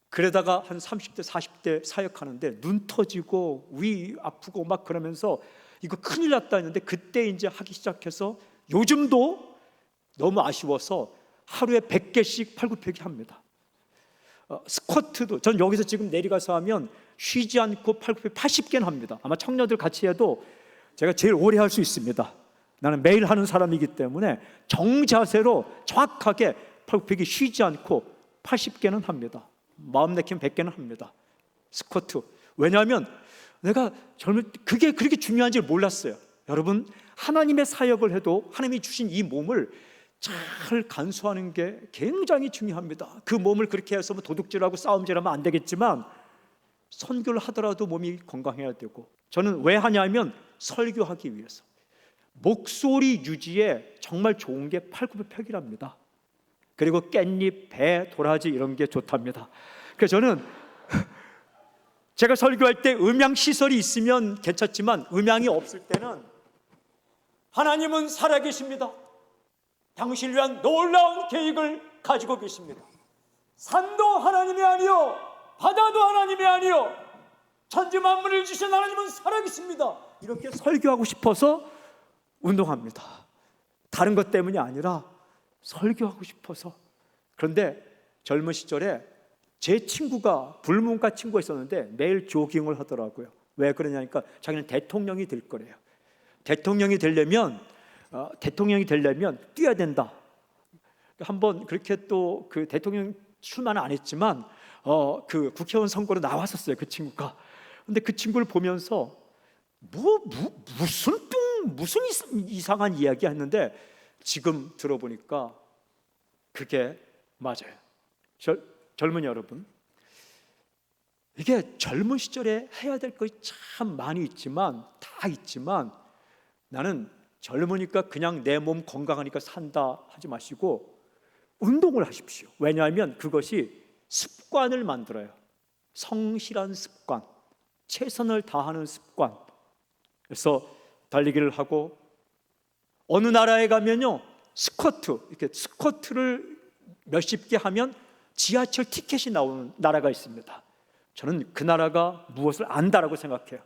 그러다가 한 30대 40대 사역하는데 눈 터지고 위 아프고 막 그러면서 이거 큰일 났다 했는데 그때 이제 하기 시작해서 요즘도 너무 아쉬워서 하루에 100개씩 팔굽혀펴기 합니다. 스쿼트도 전 여기서 지금 내려가서 하면 쉬지 않고 팔굽혀펴기 80개는 합니다. 아마 청년들 같이 해도 제가 제일 오래 할 수 있습니다. 나는 매일 하는 사람이기 때문에 정자세로 정확하게 팔굽혀펴기 쉬지 않고 80개는 합니다. 마음 내키면 100개는 합니다. 스쿼트. 왜냐하면 내가 젊을 때 그게 그렇게 중요한지 몰랐어요. 여러분, 하나님의 사역을 해도 하나님이 주신 이 몸을 잘 간수하는 게 굉장히 중요합니다. 그 몸을 그렇게 해서 뭐 도둑질하고 싸움질하면 안 되겠지만 선교를 하더라도 몸이 건강해야 되고, 저는 왜 하냐면 설교하기 위해서. 목소리 유지에 정말 좋은 게 팔굽혀펴기랍니다. 그리고 깻잎, 배, 도라지 이런 게 좋답니다. 그래서 저는 제가 설교할 때 음향 시설이 있으면 괜찮지만 음향이 없을 때는 하나님은 살아계십니다. 당신을 위한 놀라운 계획을 가지고 계십니다. 산도 하나님이 아니요 바다도 하나님이 아니요 천지 만물을 주신 하나님은 살아계십니다. 이렇게 설교하고 싶어서 운동합니다. 다른 것 때문이 아니라 설교하고 싶어서. 그런데 젊은 시절에 제 친구가 불문과 친구가 있었는데 매일 조깅을 하더라고요. 왜 그러냐니까 자기는 대통령이 될 거래요. 대통령이 되려면 뛰어야 된다. 한번 그렇게 또 그 대통령 출마는 안 했지만 그 국회의원 선거로 나왔었어요, 그 친구가. 근데 그 친구를 보면서 무슨 이상한 이야기 했는데 지금 들어보니까 그게 맞아요. 젊은 여러분, 이게 젊은 시절에 해야 될 것이 참 많이 있지만 나는 젊으니까 그냥 내 몸 건강하니까 산다 하지 마시고 운동을 하십시오. 왜냐하면 그것이 습관을 만들어요. 성실한 습관, 최선을 다하는 습관. 그래서 달리기를 하고, 어느 나라에 가면요 이렇게 스쿼트를 몇십 개 하면 지하철 티켓이 나오는 나라가 있습니다. 저는 그 나라가 무엇을 안다라고 생각해요.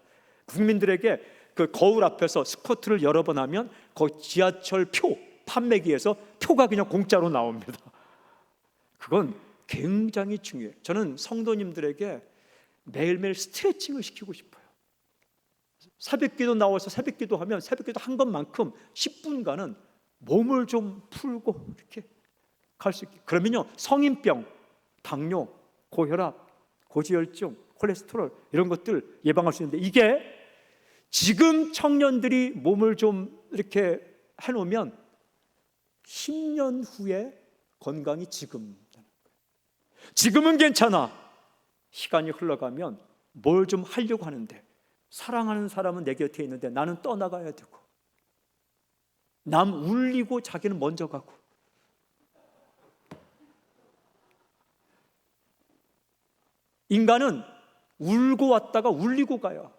국민들에게 그 거울 앞에서 스쿼트를 여러 번 하면 그 지하철 표 판매기에서 표가 그냥 공짜로 나옵니다. 그건 굉장히 중요해요. 저는 성도님들에게 매일매일 스트레칭을 시키고 싶어요. 새벽기도 나와서 새벽기도 하면 새벽기도 한 것만큼 10분간은 몸을 좀 풀고 이렇게 갈 수 있게. 그러면요 성인병, 당뇨, 고혈압, 고지혈증, 콜레스테롤 이런 것들 예방할 수 있는데, 이게 지금 청년들이 몸을 좀 이렇게 해놓으면 10년 후에 건강이 지금은 괜찮아. 시간이 흘러가면 뭘 좀 하려고 하는데, 사랑하는 사람은 내 곁에 있는데 나는 떠나가야 되고, 남 울리고 자기는 먼저 가고. 인간은 울고 왔다가 울리고 가요.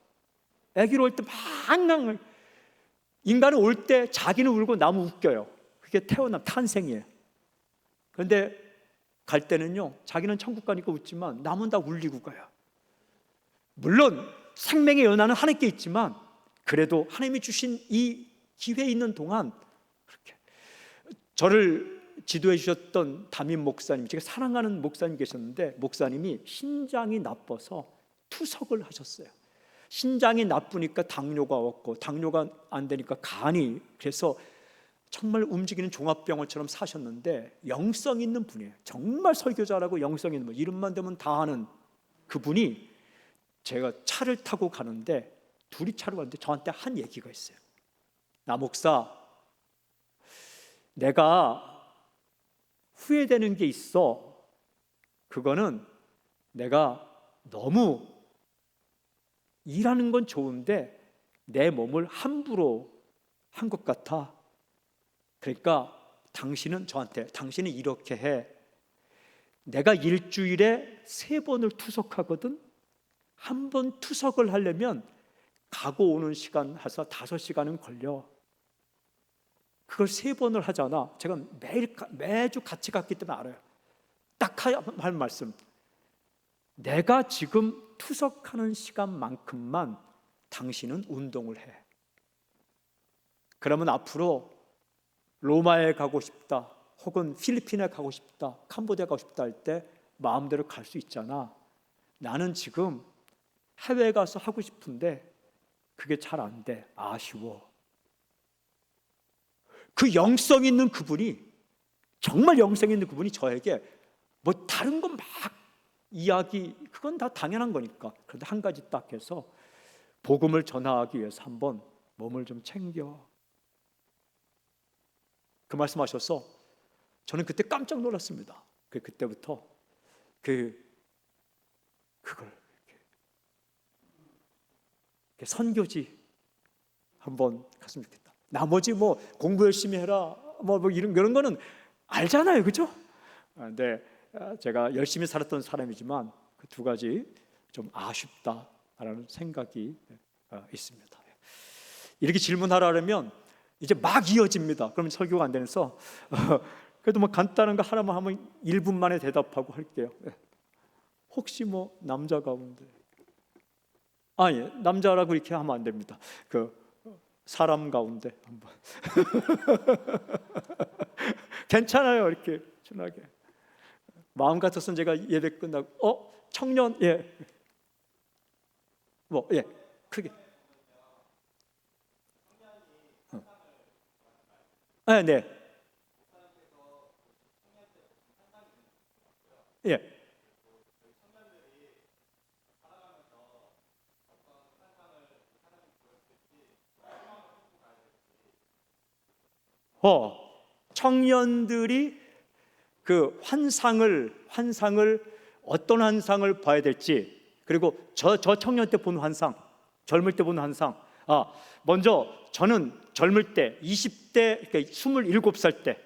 아기로 올 때 막 인간은 올 때 자기는 울고 남은 웃겨요. 그게 탄생이에요. 그런데 갈 때는요 자기는 천국 가니까 웃지만 남은 다 울리고 가요. 물론 생명의 연한은 하나님께 있지만 그래도 하나님이 주신 이 기회 있는 동안 그렇게. 저를 지도해 주셨던 담임 목사님, 제가 사랑하는 목사님 계셨는데, 목사님이 신장이 나빠서 투석을 하셨어요. 신장이 나쁘니까 당뇨가 왔고, 당뇨가 안 되니까 간이, 그래서 정말 움직이는 종합병원처럼 사셨는데 영성 있는 분이에요. 정말 설교 잘하고 영성 있는 분, 이름만 되면 다 아는 그분이, 제가 차를 타고 가는데 둘이 차로 가는데 저한테 한 얘기가 있어요. 나 목사, 내가 후회되는 게 있어. 그거는 내가 너무 일하는 건 좋은데 내 몸을 함부로 한 것 같아. 그러니까 당신은 저한테, 당신은 이렇게 해. 내가 일주일에 3번을 투석하거든. 한 번 투석을 하려면 가고 오는 시간 해서 5시간은 걸려. 그걸 3번을 하잖아. 제가 매주 같이 갔기 때문에 알아요. 딱 할 말씀. 내가 지금 투석하는 시간만큼만 당신은 운동을 해. 그러면 앞으로 로마에 가고 싶다, 혹은 필리핀에 가고 싶다, 캄보디아 가고 싶다 할 때 마음대로 갈 수 있잖아. 나는 지금 해외에 가서 하고 싶은데 그게 잘 안 돼. 아쉬워. 그 영성 있는 그분이, 정말 영성 있는 그분이 저에게 뭐 다른 건 막 이야기, 그건 다 당연한 거니까. 그런데 한 가지 딱 해서 복음을 전하기 위해서 한번 몸을 좀 챙겨. 그 말씀하셔서 저는 그때 깜짝 놀랐습니다. 그때부터 그걸 이렇게 선교지 한번 갔으면 좋겠다. 나머지 뭐 공부 열심히 해라 뭐 이런 거는 알잖아요, 그죠? 근데 제가 열심히 살았던 사람이지만 그 2가지 좀 아쉽다라는 생각이 있습니다. 이렇게 질문하라면 이제 막 이어집니다. 그러면 설교가 안 되면서 그래도 뭐 간단한 거 하나만 하면 1분 만에 대답하고 할게요. 혹시 뭐 남자 가운데, 예, 남자라고 이렇게 하면 안 됩니다. 그 사람 가운데 한번 괜찮아요, 이렇게 순하게. 마음 같았으면 제가 예배 끝나고 청년, 예, 뭐, 예, 크게. 네. 예. 청년들이 그 환상을 어떤 환상을 봐야 될지, 그리고 저 청년 때 본 환상, 젊을 때 본 환상. 먼저 저는 젊을 때 20대, 그러니까 27살 때,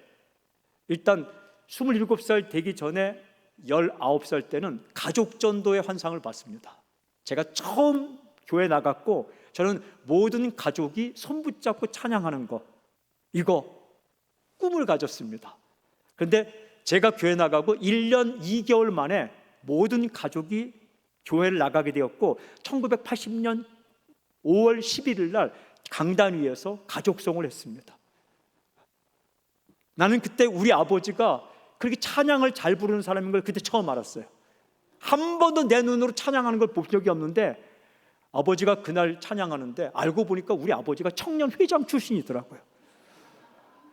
일단 27살 되기 전에 19살 때는 가족 전도의 환상을 봤습니다. 제가 처음 교회 나갔고 저는 모든 가족이 손 붙잡고 찬양하는 거, 이거 꿈을 가졌습니다. 그런데 제가 교회 나가고 1년 2개월 만에 모든 가족이 교회를 나가게 되었고 1980년 5월 11일 날 강단 위에서 가족송을 했습니다. 나는 그때 우리 아버지가 그렇게 찬양을 잘 부르는 사람인 걸 그때 처음 알았어요. 한 번도 내 눈으로 찬양하는 걸 본 적이 없는데 아버지가 그날 찬양하는데 알고 보니까 우리 아버지가 청년 회장 출신이더라고요.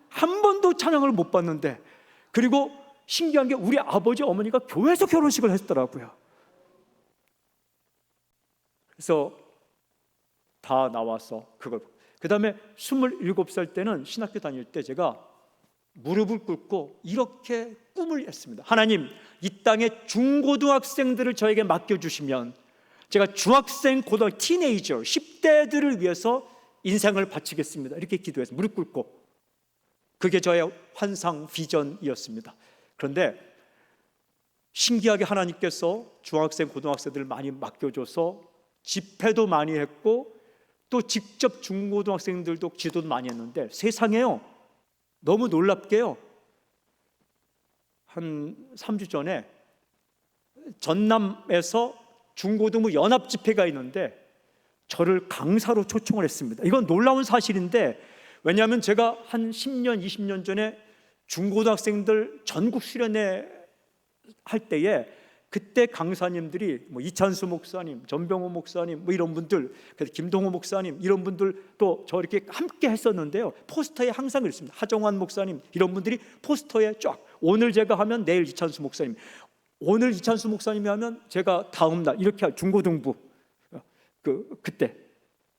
한 번도 찬양을 못 봤는데, 그리고 신기한 게 우리 아버지 어머니가 교회에서 결혼식을 했더라고요. 그래서 다 나와서 그걸, 그 다음에 27살 때는 신학교 다닐 때 제가 무릎을 꿇고 이렇게 꿈을 했습니다. 하나님, 이 땅에 중고등학생들을 저에게 맡겨주시면 제가 중학생, 고등학생, 티네이저, 10대들을 위해서 인생을 바치겠습니다. 이렇게 기도해서 무릎 꿇고, 그게 저의 환상 비전이었습니다. 그런데 신기하게 하나님께서 중학생, 고등학생들을 많이 맡겨줘서 집회도 많이 했고 또 직접 중고등학생들도 지도도 많이 했는데, 세상에요, 너무 놀랍게요, 한 3주 전에 전남에서 중고등부 연합 집회가 있는데 저를 강사로 초청을 했습니다. 이건 놀라운 사실인데, 왜냐하면 제가 한 10년, 20년 전에 중고등학생들 전국 수련회 할 때에 그때 강사님들이 뭐 이찬수 목사님, 전병호 목사님, 뭐 이런 분들, 김동호 목사님, 이런 분들 또 저 이렇게 함께 했었는데요. 포스터에 항상 그랬습니다. 하정환 목사님, 이런 분들이 포스터에 쫙, 오늘 제가 하면 내일 이찬수 목사님, 오늘 이찬수 목사님이 하면 제가 다음 날, 이렇게 중고등부. 그때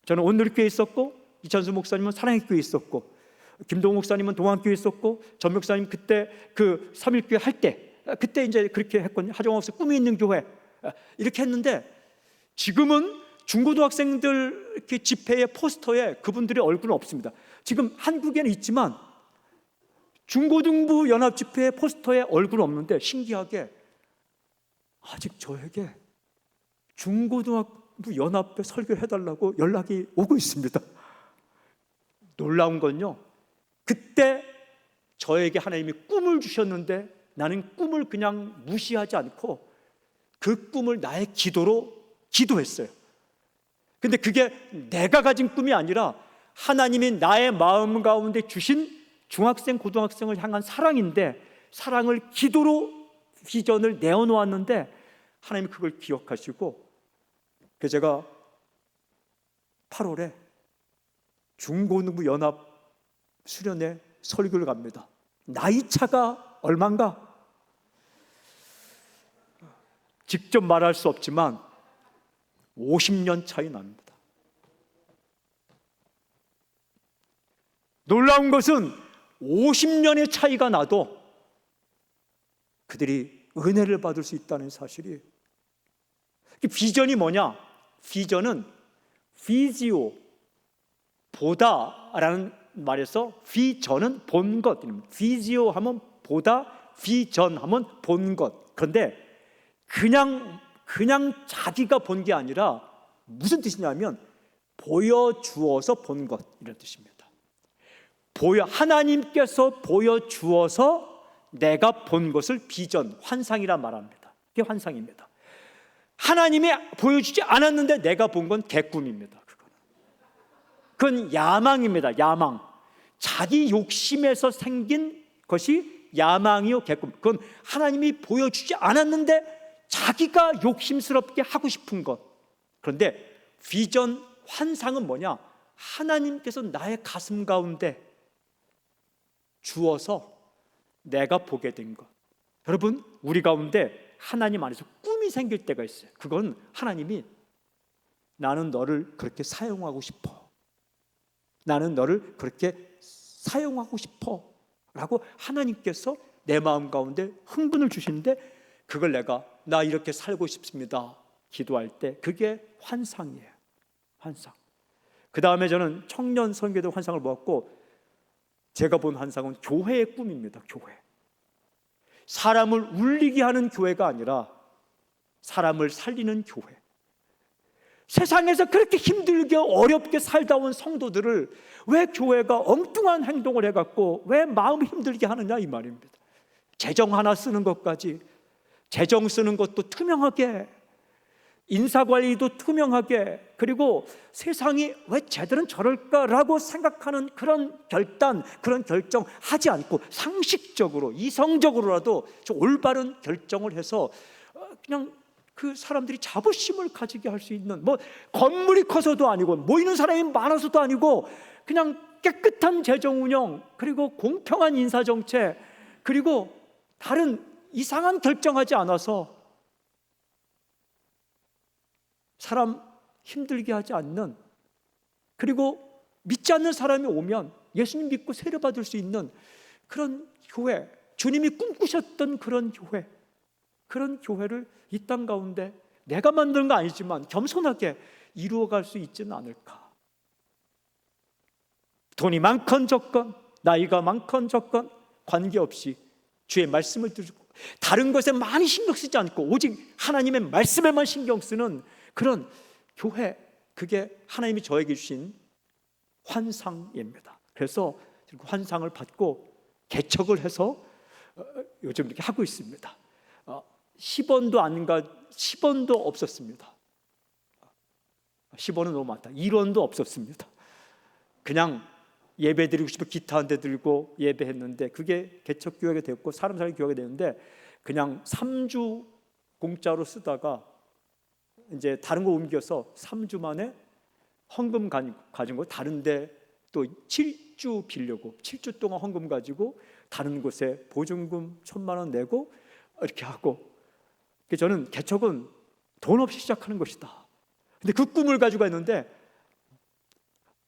저는 온누리교회에 있었고 이찬수 목사님은 사랑의교회에 있었고 김동호 목사님은 동안교회에 있었고 전 목사님 그때 그 3.1교회 할 때 그때 이제 그렇게 했거든요. 하정환 목사 꿈이 있는 교회 이렇게 했는데, 지금은 중고등학생들 이렇게 집회의 포스터에 그분들의 얼굴은 없습니다. 지금 한국에는 있지만 중고등부 연합 집회의 포스터에 얼굴은 없는데, 신기하게 아직 저에게 중고등학부 연합회 설교해달라고 연락이 오고 있습니다. 놀라운 건요, 그때 저에게 하나님이 꿈을 주셨는데 나는 꿈을 그냥 무시하지 않고 그 꿈을 나의 기도로 기도했어요. 근데 그게 내가 가진 꿈이 아니라 하나님이 나의 마음 가운데 주신 중학생, 고등학생을 향한 사랑인데, 사랑을 기도로 비전을 내어놓았는데 하나님이 그걸 기억하시고, 그래서 제가 8월에 중고등부 연합 수련회 설교를 갑니다. 나이 차가 얼마인가? 직접 말할 수 없지만 50년 차이 납니다. 놀라운 것은 50년의 차이가 나도 그들이 은혜를 받을 수 있다는 사실이. 비전이 뭐냐? 비전은 비지오, 보다라는 말에서 비전은 본 것, 비지오 하면 보다, 비전 하면 본 것. 그런데 그냥 자기가 본 게 아니라 무슨 뜻이냐면 보여주어서 본 것, 이런 뜻입니다. 하나님께서 보여주어서 내가 본 것을 비전, 환상이라 말합니다. 그게 환상입니다. 하나님이 보여주지 않았는데 내가 본 건 개꿈입니다. 그건 야망입니다. 야망. 자기 욕심에서 생긴 것이 야망이요, 개꿈. 그건 하나님이 보여주지 않았는데 자기가 욕심스럽게 하고 싶은 것. 그런데 비전, 환상은 뭐냐? 하나님께서 나의 가슴 가운데 주어서 내가 보게 된 것. 여러분, 우리 가운데 하나님 안에서 꿈이 생길 때가 있어요. 그건 하나님이 나는 너를 그렇게 사용하고 싶어, 나는 너를 그렇게 사용하고 싶어 라고 하나님께서 내 마음 가운데 흥분을 주시는데, 그걸 내가 나 이렇게 살고 싶습니다 기도할 때 그게 환상이에요. 환상. 그 다음에 저는 청년 선교대 환상을 보았고, 제가 본 환상은 교회의 꿈입니다. 교회. 사람을 울리게 하는 교회가 아니라 사람을 살리는 교회. 세상에서 그렇게 힘들게 어렵게 살다 온 성도들을 왜 교회가 엉뚱한 행동을 해갖고 왜 마음을 힘들게 하느냐, 이 말입니다. 재정 하나 쓰는 것까지, 재정 쓰는 것도 투명하게, 인사관리도 투명하게, 그리고 세상이 왜 쟤들은 저럴까라고 생각하는 그런 결단, 그런 결정 하지 않고 상식적으로, 이성적으로라도 좀 올바른 결정을 해서 그냥 그 사람들이 자부심을 가지게 할 수 있는, 뭐 건물이 커서도 아니고 모이는 사람이 많아서도 아니고 그냥 깨끗한 재정 운영, 그리고 공평한 인사 정책, 그리고 다른 이상한 결정하지 않아서 사람 힘들게 하지 않는, 그리고 믿지 않는 사람이 오면 예수님 믿고 세례받을 수 있는 그런 교회, 주님이 꿈꾸셨던 그런 교회, 그런 교회를 이 땅 가운데 내가 만든 거 아니지만 겸손하게 이루어갈 수 있지는 않을까. 돈이 많건 적건, 나이가 많건 적건 관계없이 주의 말씀을 듣고 다른 것에 많이 신경 쓰지 않고 오직 하나님의 말씀에만 신경 쓰는 그런 교회, 그게 하나님이 저에게 주신 환상입니다. 그래서 환상을 받고 개척을 해서 요즘 이렇게 하고 있습니다. 10원도 안 가, 10원도 없었습니다. 10원은 너무 많다. 1원도 없었습니다. 그냥 예배 드리고 싶어 기타 한 대 들고 예배했는데 그게 개척교회가 됐고 사람 살기 교회가 됐는데, 그냥 3주 공짜로 쓰다가 이제 다른 거 옮겨서 3주 만에 헌금 가진 거 다른 데 또 7주 빌려고 7주 동안 헌금 가지고 다른 곳에 보증금 1,000만 원 내고 이렇게 하고. 저는 개척은 돈 없이 시작하는 것이다. 근데 그 꿈을 가지고 있는데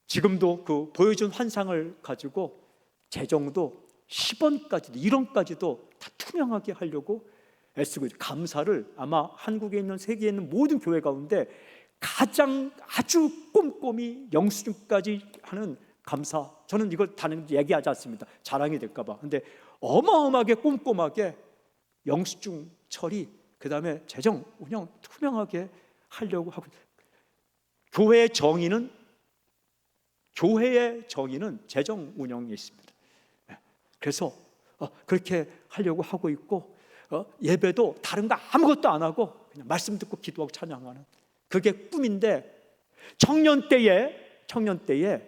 지금도 그 보여준 환상을 가지고 재정도 10원까지도 1원까지도 다 투명하게 하려고 애쓰고 있어요. 감사를 아마 한국에 있는, 세계에 있는 모든 교회 가운데 가장 아주 꼼꼼히 영수증까지 하는 감사, 저는 이걸 다른 얘기하지 않습니다. 자랑이 될까 봐. 근데 어마어마하게 꼼꼼하게 영수증 처리, 그 다음에 재정 운영 투명하게 하려고 하고, 교회의 정의는 재정 운영에 있습니다. 그래서 그렇게 하려고 하고 있고, 예배도 다른 거 아무것도 안 하고 그냥 말씀 듣고 기도하고 찬양하는, 그게 꿈인데, 청년 때에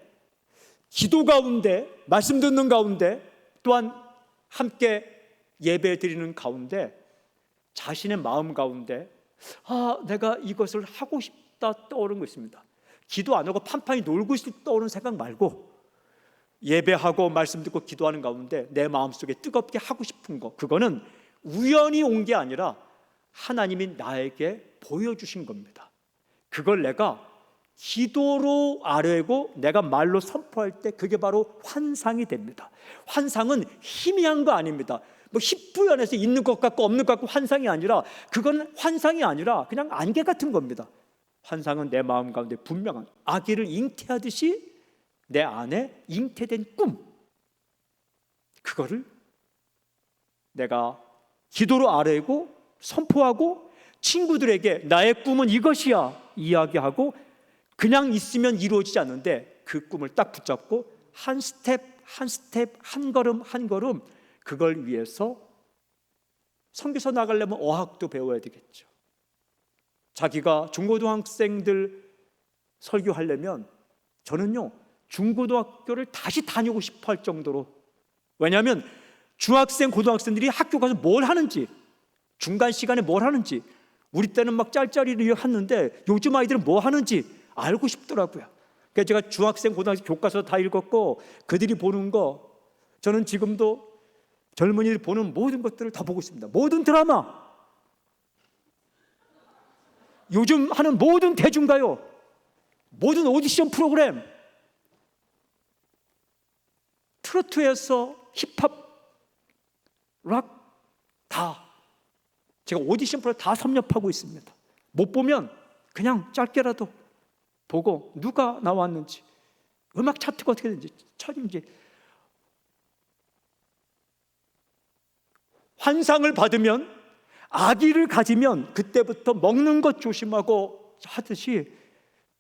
기도 가운데, 말씀 듣는 가운데, 또한 함께 예배 드리는 가운데 자신의 마음 가운데 내가 이것을 하고 싶다 떠오르는 거 있습니다. 기도 안 하고 판판히 놀고 있을 때 떠오르는 생각 말고, 예배하고 말씀 듣고 기도하는 가운데 내 마음속에 뜨겁게 하고 싶은 거, 그거는 우연히 온 게 아니라 하나님이 나에게 보여주신 겁니다. 그걸 내가 기도로 아뢰고 내가 말로 선포할 때 그게 바로 환상이 됩니다. 환상은 희미한 거 아닙니다. 뭐 희뿌연해서 있는 것 같고 없는 것 같고 환상이 아니라, 그건 환상이 아니라 그냥 안개 같은 겁니다. 환상은 내 마음 가운데 분명한, 아기를 잉태하듯이 내 안에 잉태된 꿈, 그거를 내가 기도로 아뢰고 선포하고 친구들에게 나의 꿈은 이것이야 이야기하고, 그냥 있으면 이루어지지 않는데 그 꿈을 딱 붙잡고 한 스텝 한 스텝, 한 걸음 한 걸음, 그걸 위해서 선교사 나가려면 어학도 배워야 되겠죠. 자기가 중고등학생들 설교하려면 저는요 중고등학교를 다시 다니고 싶어 할 정도로, 왜냐하면 중학생 고등학생들이 학교 가서 뭘 하는지, 중간 시간에 뭘 하는지, 우리 때는 막 짤짤이를 했는데 요즘 아이들은 뭐 하는지 알고 싶더라고요. 그래서 제가 중학생 고등학생 교과서 다 읽었고, 그들이 보는 거 저는 지금도 젊은이들이 보는 모든 것들을 다 보고 있습니다. 모든 드라마, 요즘 하는 모든 대중가요, 모든 오디션 프로그램, 트로트에서 힙합, 락, 다 제가 오디션 프로그램 다 섭렵하고 있습니다. 못 보면 그냥 짧게라도 보고 누가 나왔는지, 음악 차트가 어떻게 되는지, 차인지. 환상을 받으면, 아기를 가지면 그때부터 먹는 것 조심하고 하듯이,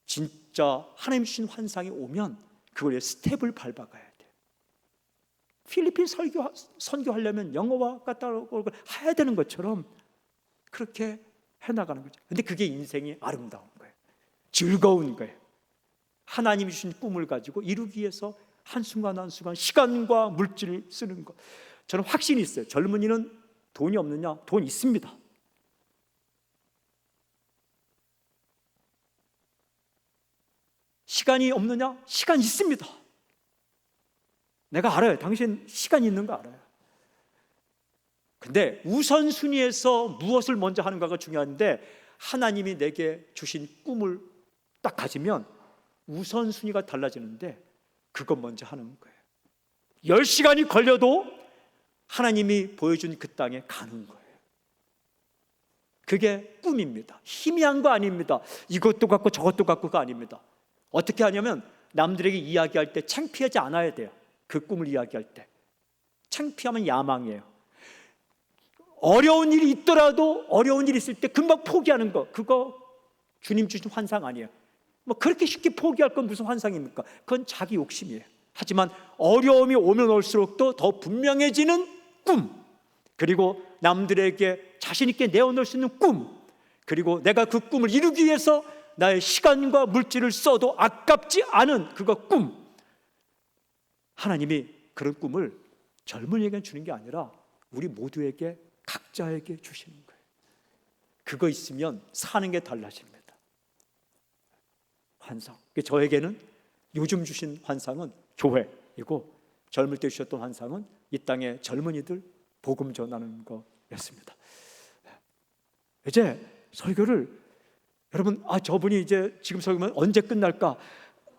진짜 하나님 주신 환상이 오면 그걸 스텝을 밟아가야 돼요. 필리핀 선교하려면 영어와 까따로를 해야 되는 것처럼 그렇게 해나가는 거죠. 근데 그게 인생이 아름다운 거예요. 즐거운 거예요. 하나님이 주신 꿈을 가지고 이루기 위해서 한순간 한순간 시간과 물질을 쓰는 것. 저는 확신이 있어요. 젊은이는 돈이 없느냐? 돈 있습니다. 시간이 없느냐? 시간 있습니다. 내가 알아요. 당신 시간 있는 거 알아요. 근데 우선순위에서 무엇을 먼저 하는가가 중요한데, 하나님이 내게 주신 꿈을 딱 가지면 우선순위가 달라지는데 그것 먼저 하는 거예요. 10시간이 걸려도 하나님이 보여준 그 땅에 가는 거예요. 그게 꿈입니다. 희미한 거 아닙니다. 이것도 갖고 저것도 갖고가 아닙니다. 어떻게 하냐면 남들에게 이야기할 때 창피하지 않아야 돼요. 그 꿈을 이야기할 때 창피하면 야망이에요. 어려운 일이 있더라도, 어려운 일이 있을 때 금방 포기하는 거, 그거 주님 주신 환상 아니에요. 뭐 그렇게 쉽게 포기할 건 무슨 환상입니까? 그건 자기 욕심이에요. 하지만 어려움이 오면 올수록 더 분명해지는 꿈, 그리고 남들에게 자신 있게 내어놓을 수 있는 꿈, 그리고 내가 그 꿈을 이루기 위해서 나의 시간과 물질을 써도 아깝지 않은 그거 꿈. 하나님이 그런 꿈을 젊은이에게 주는 게 아니라 우리 모두에게, 각자에게 주시는 거예요. 그거 있으면 사는 게 달라집니다. 환상. 저에게는 요즘 주신 환상은 교회이고, 젊을 때 주셨던 환상은 이 땅의 젊은이들 복음 전하는 거였습니다. 이제 설교를, 여러분, 저분이 이제 지금 설교면 언제 끝날까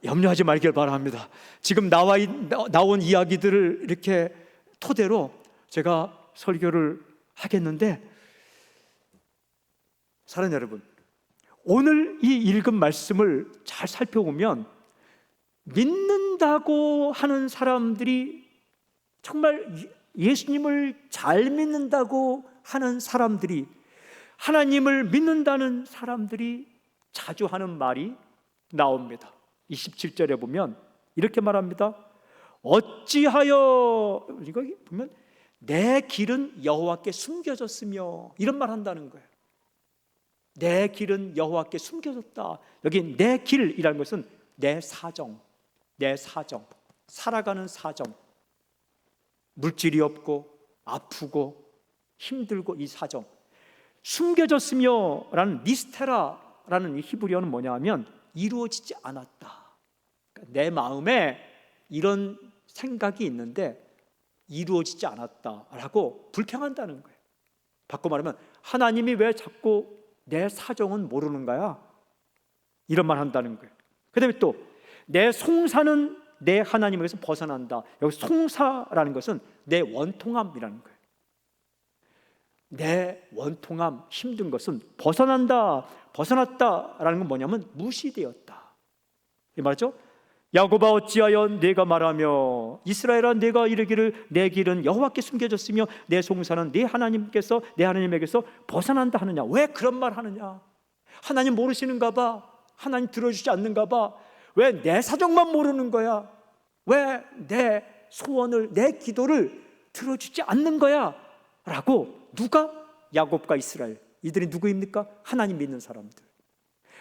염려하지 말길 바랍니다. 지금 나온 이야기들을 이렇게 토대로 제가 설교를 하겠는데, 사랑하는 여러분, 오늘 이 읽은 말씀을 잘 살펴보면 믿는다고 하는 사람들이, 정말 예수님을 잘 믿는다고 하는 사람들이 하나님을 믿는다는 사람들이 자주 하는 말이 나옵니다. 27절에 보면 이렇게 말합니다. 어찌하여, 이거 보면 내 길은 여호와께 숨겨졌으며, 이런 말 한다는 거예요. 내 길은 여호와께 숨겨졌다. 여기 내 길이라는 것은 내 사정, 내 사정, 살아가는 사정, 물질이 없고 아프고 힘들고 이 사정, 숨겨졌으며 라는 미스테라라는 이 히브리어는 뭐냐 하면 이루어지지 않았다. 그러니까 내 마음에 이런 생각이 있는데 이루어지지 않았다라고 불평한다는 거예요. 바꿔 말하면 하나님이 왜 자꾸 내 사정은 모르는 거야? 이런 말 한다는 거예요. 그 다음에 또 내 송사는 내 하나님에게서 벗어난다. 여기 송사라는 것은 내 원통함이라는 거예요. 내 원통함, 힘든 것은 벗어난다, 벗어났다라는 건 뭐냐면 무시되었다. 이 말이죠. 야곱아 어찌하여 내가 말하며 이스라엘아 내가 이르기를 내 길은 여호와께 숨겨졌으며 내 송사는 내 하나님에게서 벗어난다 하느냐. 왜 그런 말 하느냐? 하나님 모르시는가 봐. 하나님 들어주지 않는가 봐. 왜 내 사정만 모르는 거야? 왜 내 소원을, 내 기도를 들어주지 않는 거야? 라고 누가? 야곱과 이스라엘, 이들이 누구입니까? 하나님 믿는 사람들.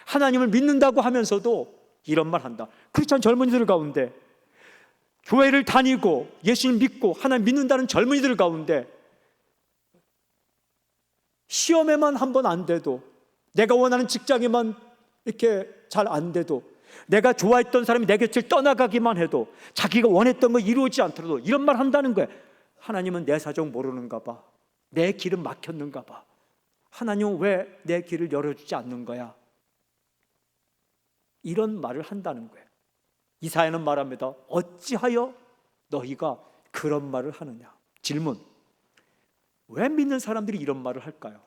하나님을 믿는다고 하면서도 이런 말 한다. 크리스찬 젊은이들 가운데, 교회를 다니고 예수님 믿고 하나님 믿는다는 젊은이들 가운데 시험에만 한 번 안 돼도, 내가 원하는 직장에만 이렇게 잘 안 돼도, 내가 좋아했던 사람이 내 곁을 떠나가기만 해도, 자기가 원했던 거 이루어지지 않더라도 이런 말 한다는 거야. 하나님은 내 사정 모르는가 봐. 내 길은 막혔는가 봐. 하나님은 왜 내 길을 열어주지 않는 거야? 이런 말을 한다는 거예요. 이사야는 말합니다. 어찌하여 너희가 그런 말을 하느냐? 질문. 왜 믿는 사람들이 이런 말을 할까요?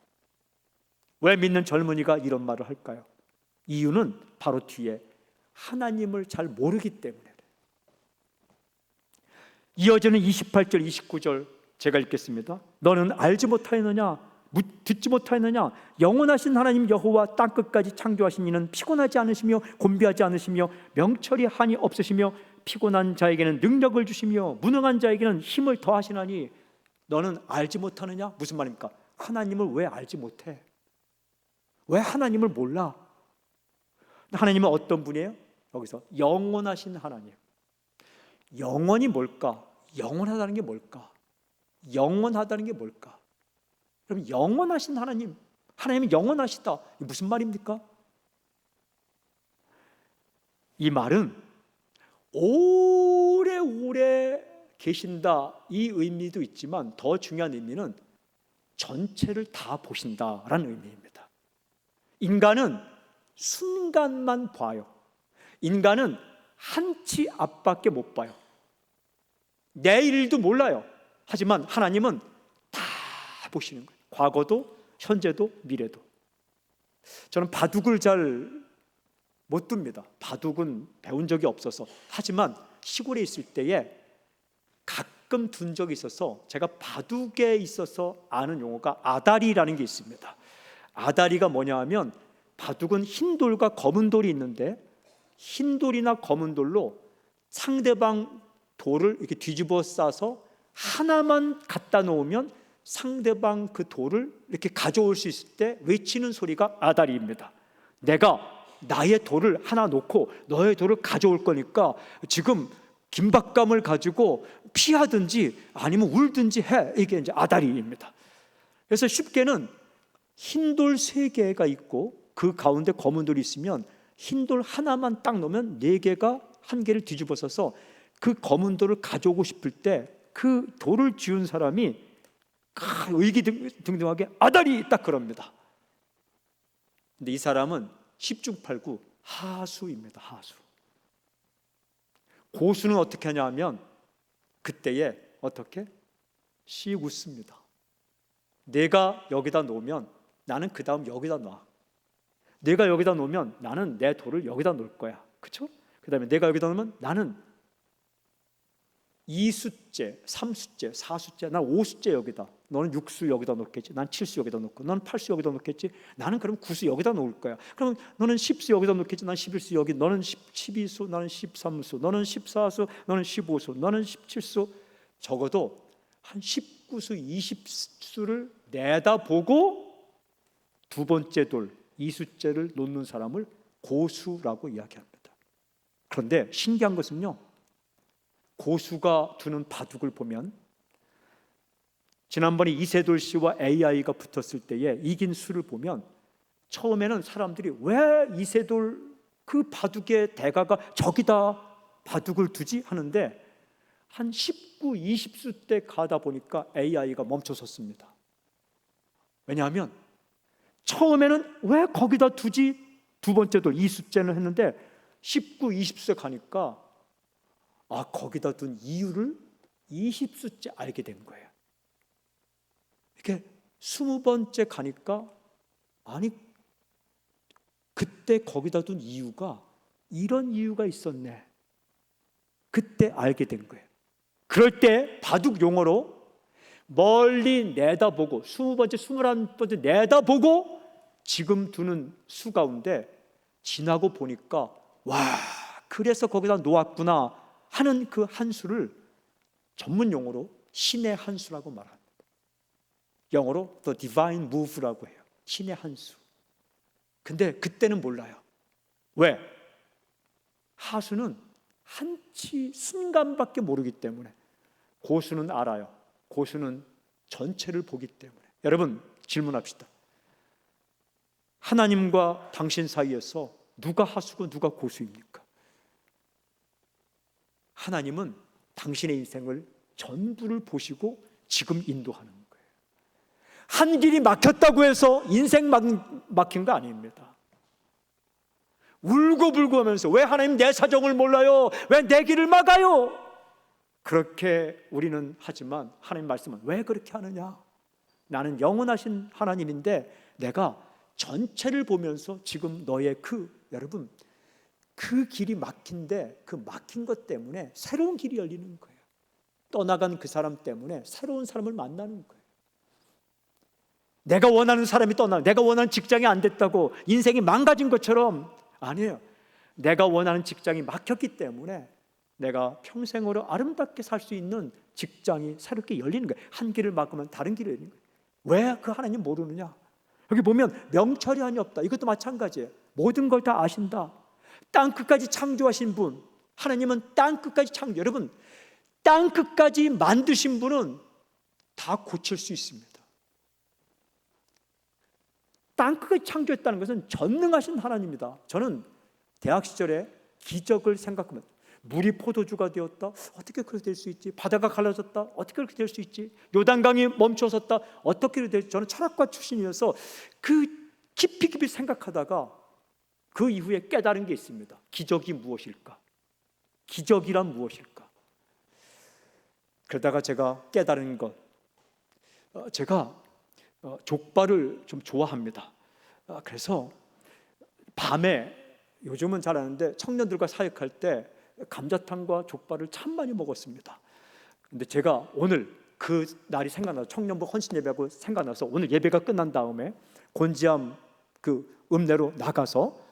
왜 믿는 젊은이가 이런 말을 할까요? 이유는 바로 뒤에 하나님을 잘 모르기 때문에. 이어지는 28절 29절 제가 읽겠습니다. 너는 알지 못하였느냐? 듣지 못하였느냐? 영원하신 하나님 여호와 땅끝까지 창조하신 이는 피곤하지 않으시며 곤비하지 않으시며 명철이 한이 없으시며 피곤한 자에게는 능력을 주시며 무능한 자에게는 힘을 더하시나니 너는 알지 못하느냐? 무슨 말입니까? 하나님을 왜 알지 못해? 왜 하나님을 몰라? 하나님은 어떤 분이에요? 여기서 영원하신 하나님. 영원이 뭘까? 영원하다는 게 뭘까? 영원하다는 게 뭘까? 그럼 영원하신 하나님, 하나님이 영원하시다. 이게 무슨 말입니까? 이 말은 오래오래 계신다, 이 의미도 있지만 더 중요한 의미는 전체를 다 보신다라는 의미입니다. 인간은 순간만 봐요. 인간은 한 치 앞밖에 못 봐요. 내일도 몰라요. 하지만 하나님은 다 보시는 거예요. 과거도, 현재도, 미래도. 저는 바둑을 잘 못 둡니다. 바둑은 배운 적이 없어서. 하지만 시골에 있을 때에 가끔 둔 적이 있어서 제가 바둑에 있어서 아는 용어가 아다리라는 게 있습니다. 아다리가 뭐냐 하면 바둑은 흰 돌과 검은 돌이 있는데 흰 돌이나 검은 돌로 상대방 돌을 이렇게 뒤집어 싸서 하나만 갖다 놓으면 상대방 그 돌을 이렇게 가져올 수 있을 때 외치는 소리가 아다리입니다. 내가 나의 돌을 하나 놓고 너의 돌을 가져올 거니까 지금 긴박감을 가지고 피하든지 아니면 울든지 해. 이게 이제 아다리입니다. 그래서 쉽게는 흰 돌 3개가 있고 그 가운데 검은 돌이 있으면 흰 돌 하나만 딱 놓으면 4개가 한 개를 뒤집어 써서 그 검은 돌을 가져오고 싶을 때 그 돌을 쥐운 사람이 의기등등하게 아다리 딱 그럽니다. 근데 이 사람은 10중 8구 하수입니다. 하수. 고수는 어떻게 하냐 하면 그때에 어떻게? 씩 웃습니다. 내가 여기다 놓으면 나는 그 다음 여기다 놔. 내가 여기다 놓으면 나는 내 돌을 여기다 놓을 거야. 그렇죠? 그 다음에 내가 여기다 놓으면 나는 2수째, 3수째, 4수째, 난 5수째 여기다. 너는 6수 여기다 놓겠지. 난 7수 여기다 놓고. 너는 8수 여기다 놓겠지. 나는 그럼 9수 여기다 놓을 거야. 그럼 너는 10수 여기다 놓겠지. 난 11수 여기. 너는 12수, 나는 13수, 너는 14수, 너는 15수, 너는 17수. 적어도 한 19수, 20수를 내다보고 두 번째 돌, 2수째를 놓는 사람을 고수라고 이야기합니다. 그런데 신기한 것은요, 고수가 두는 바둑을 보면 지난번에 이세돌 씨와 AI가 붙었을 때에 이긴 수를 보면 처음에는 사람들이 왜 이세돌 그 바둑의 대가가 저기다 바둑을 두지 하는데 한 19, 20수 때 가다 보니까 AI가 멈춰섰습니다. 왜냐하면 처음에는 왜 거기다 두지 두 번째 돌 2수째는 했는데 19, 20수에 가니까 거기다 둔 이유를 20수째 알게 된 거예요. 이렇게 20번째 가니까 그때 거기다 둔 이유가 이런 이유가 있었네. 그때 알게 된 거예요. 그럴 때 바둑 용어로 멀리 내다보고 20번째, 21번째 내다보고 지금 두는 수 가운데 지나고 보니까 와, 그래서 거기다 놓았구나 하는 그 한 수를 전문 용어로 신의 한 수라고 말합니다. 영어로 the divine move라고 해요. 신의 한 수. 근데 그때는 몰라요. 왜? 하수는 한치 순간밖에 모르기 때문에. 고수는 알아요. 고수는 전체를 보기 때문에. 여러분 질문합시다. 하나님과 당신 사이에서 누가 하수고 누가 고수입니까? 하나님은 당신의 인생을 전부를 보시고 지금 인도하는 거예요. 한 길이 막혔다고 해서 인생 막힌 거 아닙니다. 울고불고 하면서 왜 하나님 내 사정을 몰라요? 왜 내 길을 막아요? 그렇게 우리는 하지만 하나님 말씀은 왜 그렇게 하느냐? 나는 영원하신 하나님인데 내가 전체를 보면서 지금 너의 여러분 그 길이 막힌데 그 막힌 것 때문에 새로운 길이 열리는 거예요. 떠나간 그 사람 때문에 새로운 사람을 만나는 거예요. 내가 원하는 사람이 내가 원하는 직장이 안 됐다고 인생이 망가진 것처럼 아니에요. 내가 원하는 직장이 막혔기 때문에 내가 평생으로 아름답게 살 수 있는 직장이 새롭게 열리는 거예요. 한 길을 막으면 다른 길이 열리는 거예요. 왜 그 하나님 모르느냐? 여기 보면 명철이 한이 없다. 이것도 마찬가지예요. 모든 걸 다 아신다. 땅 끝까지 창조하신 분, 하나님은 땅 끝까지 여러분 땅 끝까지 만드신 분은 다 고칠 수 있습니다. 땅 끝까지 창조했다는 것은 전능하신 하나님입니다. 저는 대학 시절에 기적을 생각하면 물이 포도주가 되었다. 어떻게 그렇게 될 수 있지? 바다가 갈라졌다. 어떻게 그렇게 될 수 있지? 요단강이 멈춰섰다. 어떻게 그렇게 될지? 저는 철학과 출신이어서 깊이 생각하다가 그 이후에 깨달은 게 있습니다. 기적이 무엇일까? 기적이란 무엇일까? 그러다가 제가 깨달은 것, 제가 족발을 좀 좋아합니다. 그래서 밤에 요즘은 잘 아는데 청년들과 사역할 때 감자탕과 족발을 참 많이 먹었습니다. 근데 제가 오늘 그 날이 생각나서 청년부 헌신 예배하고 생각나서 오늘 예배가 끝난 다음에 곤지암 읍내로 나가서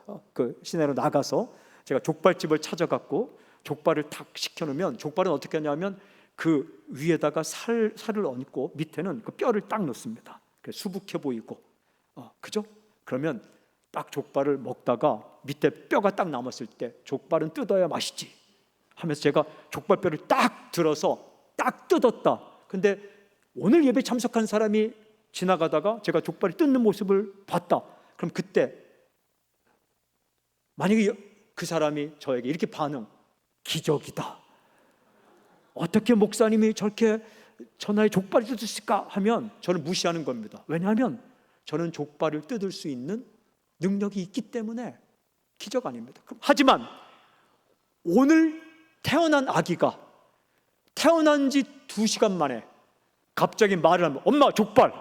시내로 나가서 제가 족발집을 찾아갔고 족발을 탁 시켜놓으면 족발은 어떻게 하냐면 그 위에다가 살을 얹고 밑에는 그 뼈를 딱 넣습니다. 수북해 보이고 그죠? 그러면 딱 족발을 먹다가 밑에 뼈가 딱 남았을 때 족발은 뜯어야 맛있지 하면서 제가 족발뼈를 딱 들어서 딱 뜯었다. 근데 오늘 예배 참석한 사람이 지나가다가 제가 족발을 뜯는 모습을 봤다. 그럼 그때 만약에 그 사람이 저에게 이렇게 기적이다. 어떻게 목사님이 저렇게 전화에 족발을 뜯으실까 하면 저는 무시하는 겁니다. 왜냐하면 저는 족발을 뜯을 수 있는 능력이 있기 때문에 기적 아닙니다. 하지만 오늘 태어난 아기가 태어난 지 2시간 만에 갑자기 말을 하면 엄마 족발,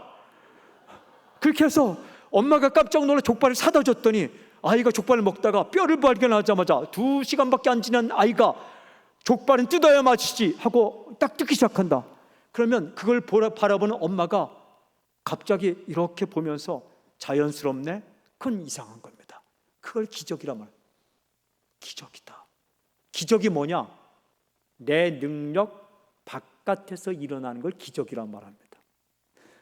그렇게 해서 엄마가 깜짝 놀라 족발을 사다 줬더니 아이가 족발을 먹다가 뼈를 발견하자마자 2시간밖에 안 지난 아이가 족발은 뜯어야 맛이지 하고 딱 뜯기 시작한다. 그러면 그걸 바라보는 엄마가 갑자기 이렇게 보면서 자연스럽네? 그건 이상한 겁니다. 그걸 기적이란 말. 기적이다. 기적이 뭐냐? 내 능력 바깥에서 일어나는 걸 기적이란 말합니다.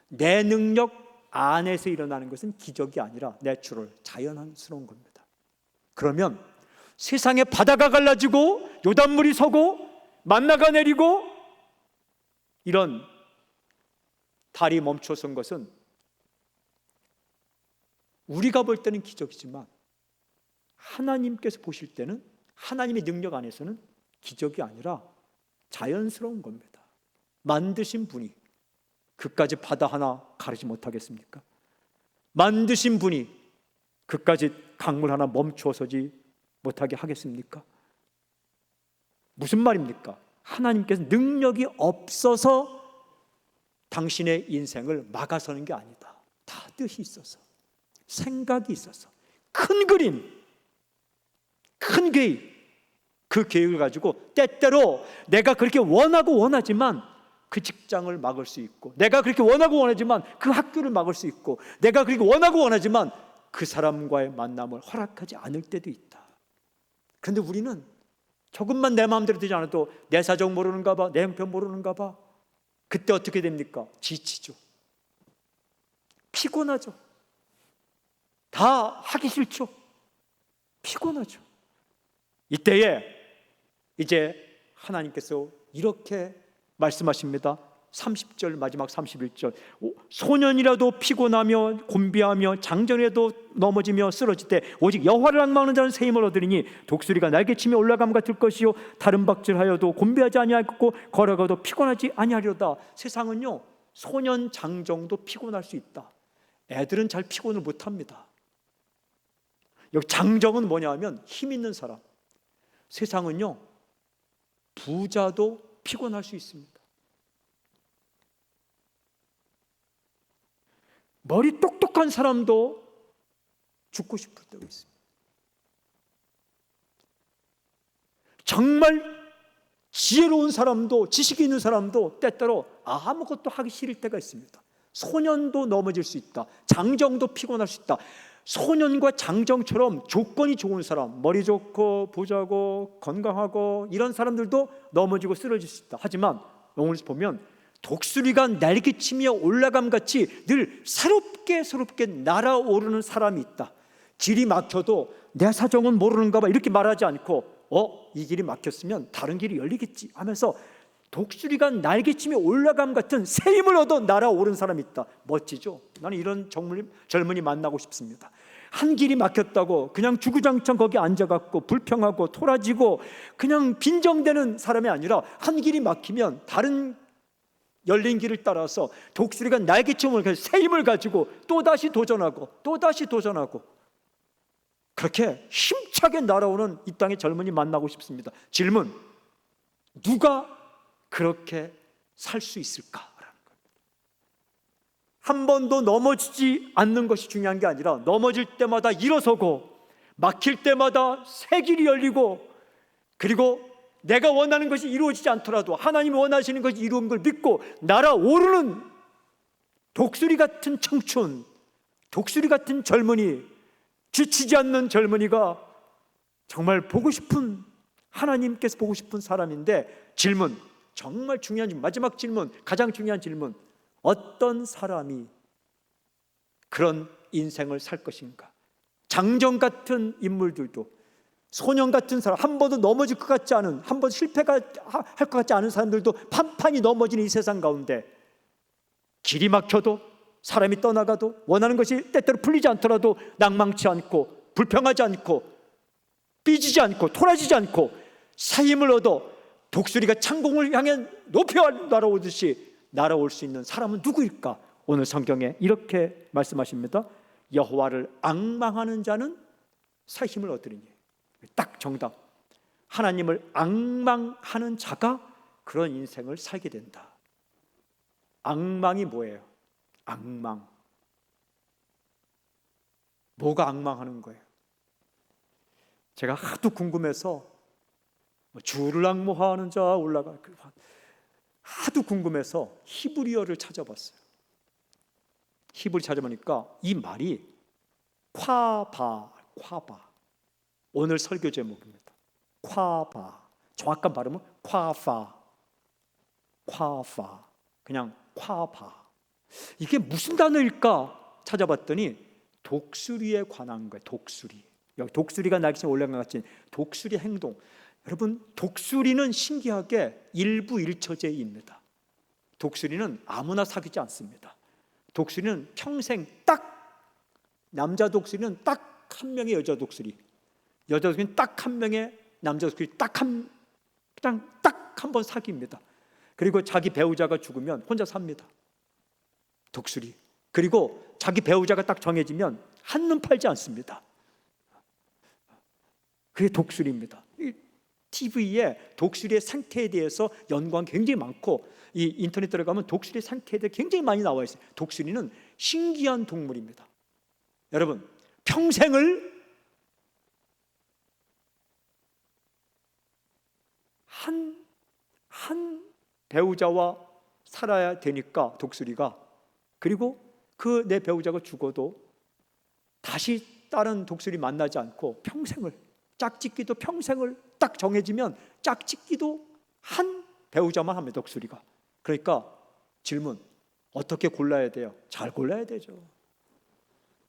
내 능력 안에서 일어나는 것은 기적이 아니라 내추럴, 자연스러운 겁니다. 그러면 세상에 바다가 갈라지고 요단물이 서고 만나가 내리고 이런 달이 멈춰선 것은 우리가 볼 때는 기적이지만 하나님께서 보실 때는, 하나님의 능력 안에서는 기적이 아니라 자연스러운 겁니다. 만드신 분이 그까지 바다 하나 가르지 못하겠습니까? 만드신 분이 그까지 강물 하나 멈추어서지 못하게 하겠습니까? 무슨 말입니까? 하나님께서 능력이 없어서 당신의 인생을 막아서는 게 아니다. 다 뜻이 있어서, 생각이 있어서, 큰 그림, 큰 계획, 그 계획을 가지고 때때로 내가 그렇게 원하지만 그 직장을 막을 수 있고, 내가 그렇게 원하지만 그 학교를 막을 수 있고, 내가 그렇게 원하지만 그 사람과의 만남을 허락하지 않을 때도 있다. 그런데 우리는 조금만 내 마음대로 되지 않아도 내 사정 모르는가 봐, 내 형편 모르는가 봐. 그때 어떻게 됩니까? 지치죠. 피곤하죠. 다 하기 싫죠. 피곤하죠. 이때에 이제 하나님께서 이렇게 말씀하십니다. 30절 마지막 31절, 소년이라도 피곤하며 곤비하며 장전에도 넘어지며 쓰러질 때 오직 여호와를 앙망하는 자는 새 힘을 얻으리니 독수리가 날개치며 올라감 같을 것이요 다른 박질하여도 곤비하지 아니하고 걸어가도 피곤하지 아니하리로다. 세상은요, 소년 장정도 피곤할 수 있다. 애들은 잘 피곤을 못합니다. 여기 장정은 뭐냐 하면 힘 있는 사람. 세상은요, 부자도 피곤할 수 있습니다. 머리 똑똑한 사람도 죽고 싶을 때가 있습니다. 정말 지혜로운 사람도, 지식이 있는 사람도 때때로 아무것도 하기 싫을 때가 있습니다. 소년도 넘어질 수 있다. 장정도 피곤할 수 있다. 소년과 장정처럼 조건이 좋은 사람, 머리 좋고 부자고 건강하고 이런 사람들도 넘어지고 쓰러질 수 있다. 하지만 오늘 보면 독수리가 날개치며 올라감같이 늘 새롭게 날아오르는 사람이 있다. 길이 막혀도 내 사정은 모르는가 봐 이렇게 말하지 않고 이 길이 막혔으면 다른 길이 열리겠지 하면서 독수리가 날개치며 올라감 같은 새 힘을 얻어 날아오른 사람이 있다. 멋지죠? 나는 이런 젊은이 만나고 싶습니다. 한 길이 막혔다고 그냥 주구장창 거기 앉아갖고 불평하고 토라지고 그냥 빈정대는 사람이 아니라 한 길이 막히면 다른 열린 길을 따라서 독수리가 날개치며 새 힘을 가지고 또다시 도전하고 그렇게 힘차게 날아오는 이 땅의 젊은이 만나고 싶습니다. 질문, 누가 그렇게 살 수 있을까라는 겁니다. 한 번도 넘어지지 않는 것이 중요한 게 아니라 넘어질 때마다 일어서고 막힐 때마다 새 길이 열리고 그리고 내가 원하는 것이 이루어지지 않더라도 하나님이 원하시는 것이 이루어진 걸 믿고 날아오르는 독수리 같은 청춘, 독수리 같은 젊은이, 지치지 않는 젊은이가 정말 보고 싶은, 하나님께서 보고 싶은 사람인데 질문, 정말 중요한 질문, 마지막 질문, 가장 중요한 질문, 어떤 사람이 그런 인생을 살 것인가? 장정 같은 인물들도, 소년 같은 사람, 한 번도 넘어질 것 같지 않은, 한 번 실패할 것 같지 않은 사람들도 판판이 넘어지는 이 세상 가운데 길이 막혀도, 사람이 떠나가도, 원하는 것이 때때로 풀리지 않더라도 낭망치 않고 불평하지 않고 삐지지 않고 토라지지 않고 새 힘을 얻어 독수리가 창공을 향해 높이 날아오듯이 날아올 수 있는 사람은 누구일까? 오늘 성경에 이렇게 말씀하십니다. 여호와를 앙망하는 자는 새 힘을 얻으리니. 딱 정답. 하나님을 앙망하는 자가 그런 인생을 살게 된다. 앙망이 뭐예요? 앙망. 뭐가 앙망하는 거예요? 제가 하도 궁금해서 주를 앙모하는 자 올라가. 하도 궁금해서 히브리어를 찾아봤어요. 히브리 찾아보니까 이 말이 콰바. 오늘 설교 제목입니다. 콰바. 정확한 발음은 콰파. 그냥 콰바. 이게 무슨 단어일까 찾아봤더니 독수리에 관한 거예요. 독수리. 여기 독수리가 날개에 올라간 것 같은 독수리 행동. 여러분, 독수리는 신기하게 일부일처제입니다. 독수리는 아무나 사귀지 않습니다. 독수리는 평생 남자 독수리는 딱 한 명의 여자 독수리, 여자 독수리는 딱 한 명의 남자 독수리, 그냥 딱 한 번 사귀입니다. 그리고 자기 배우자가 죽으면 혼자 삽니다. 독수리. 그리고 자기 배우자가 딱 정해지면 한눈 팔지 않습니다. 그게 독수리입니다. TV에 독수리의 생태에 대해서 연구한 굉장히 많고, 이 인터넷 들어가면 독수리의 생태에 대해 굉장히 많이 나와 있어요. 독수리는 신기한 동물입니다. 여러분, 평생을 한 배우자와 살아야 되니까 독수리가, 그리고 그 내 배우자가 죽어도 다시 다른 독수리 만나지 않고 평생을, 짝짓기도 평생을 딱 정해지면 짝짓기도 한 배우자만 합니다. 독수리가. 그러니까 질문, 어떻게 골라야 돼요? 잘 골라야 되죠.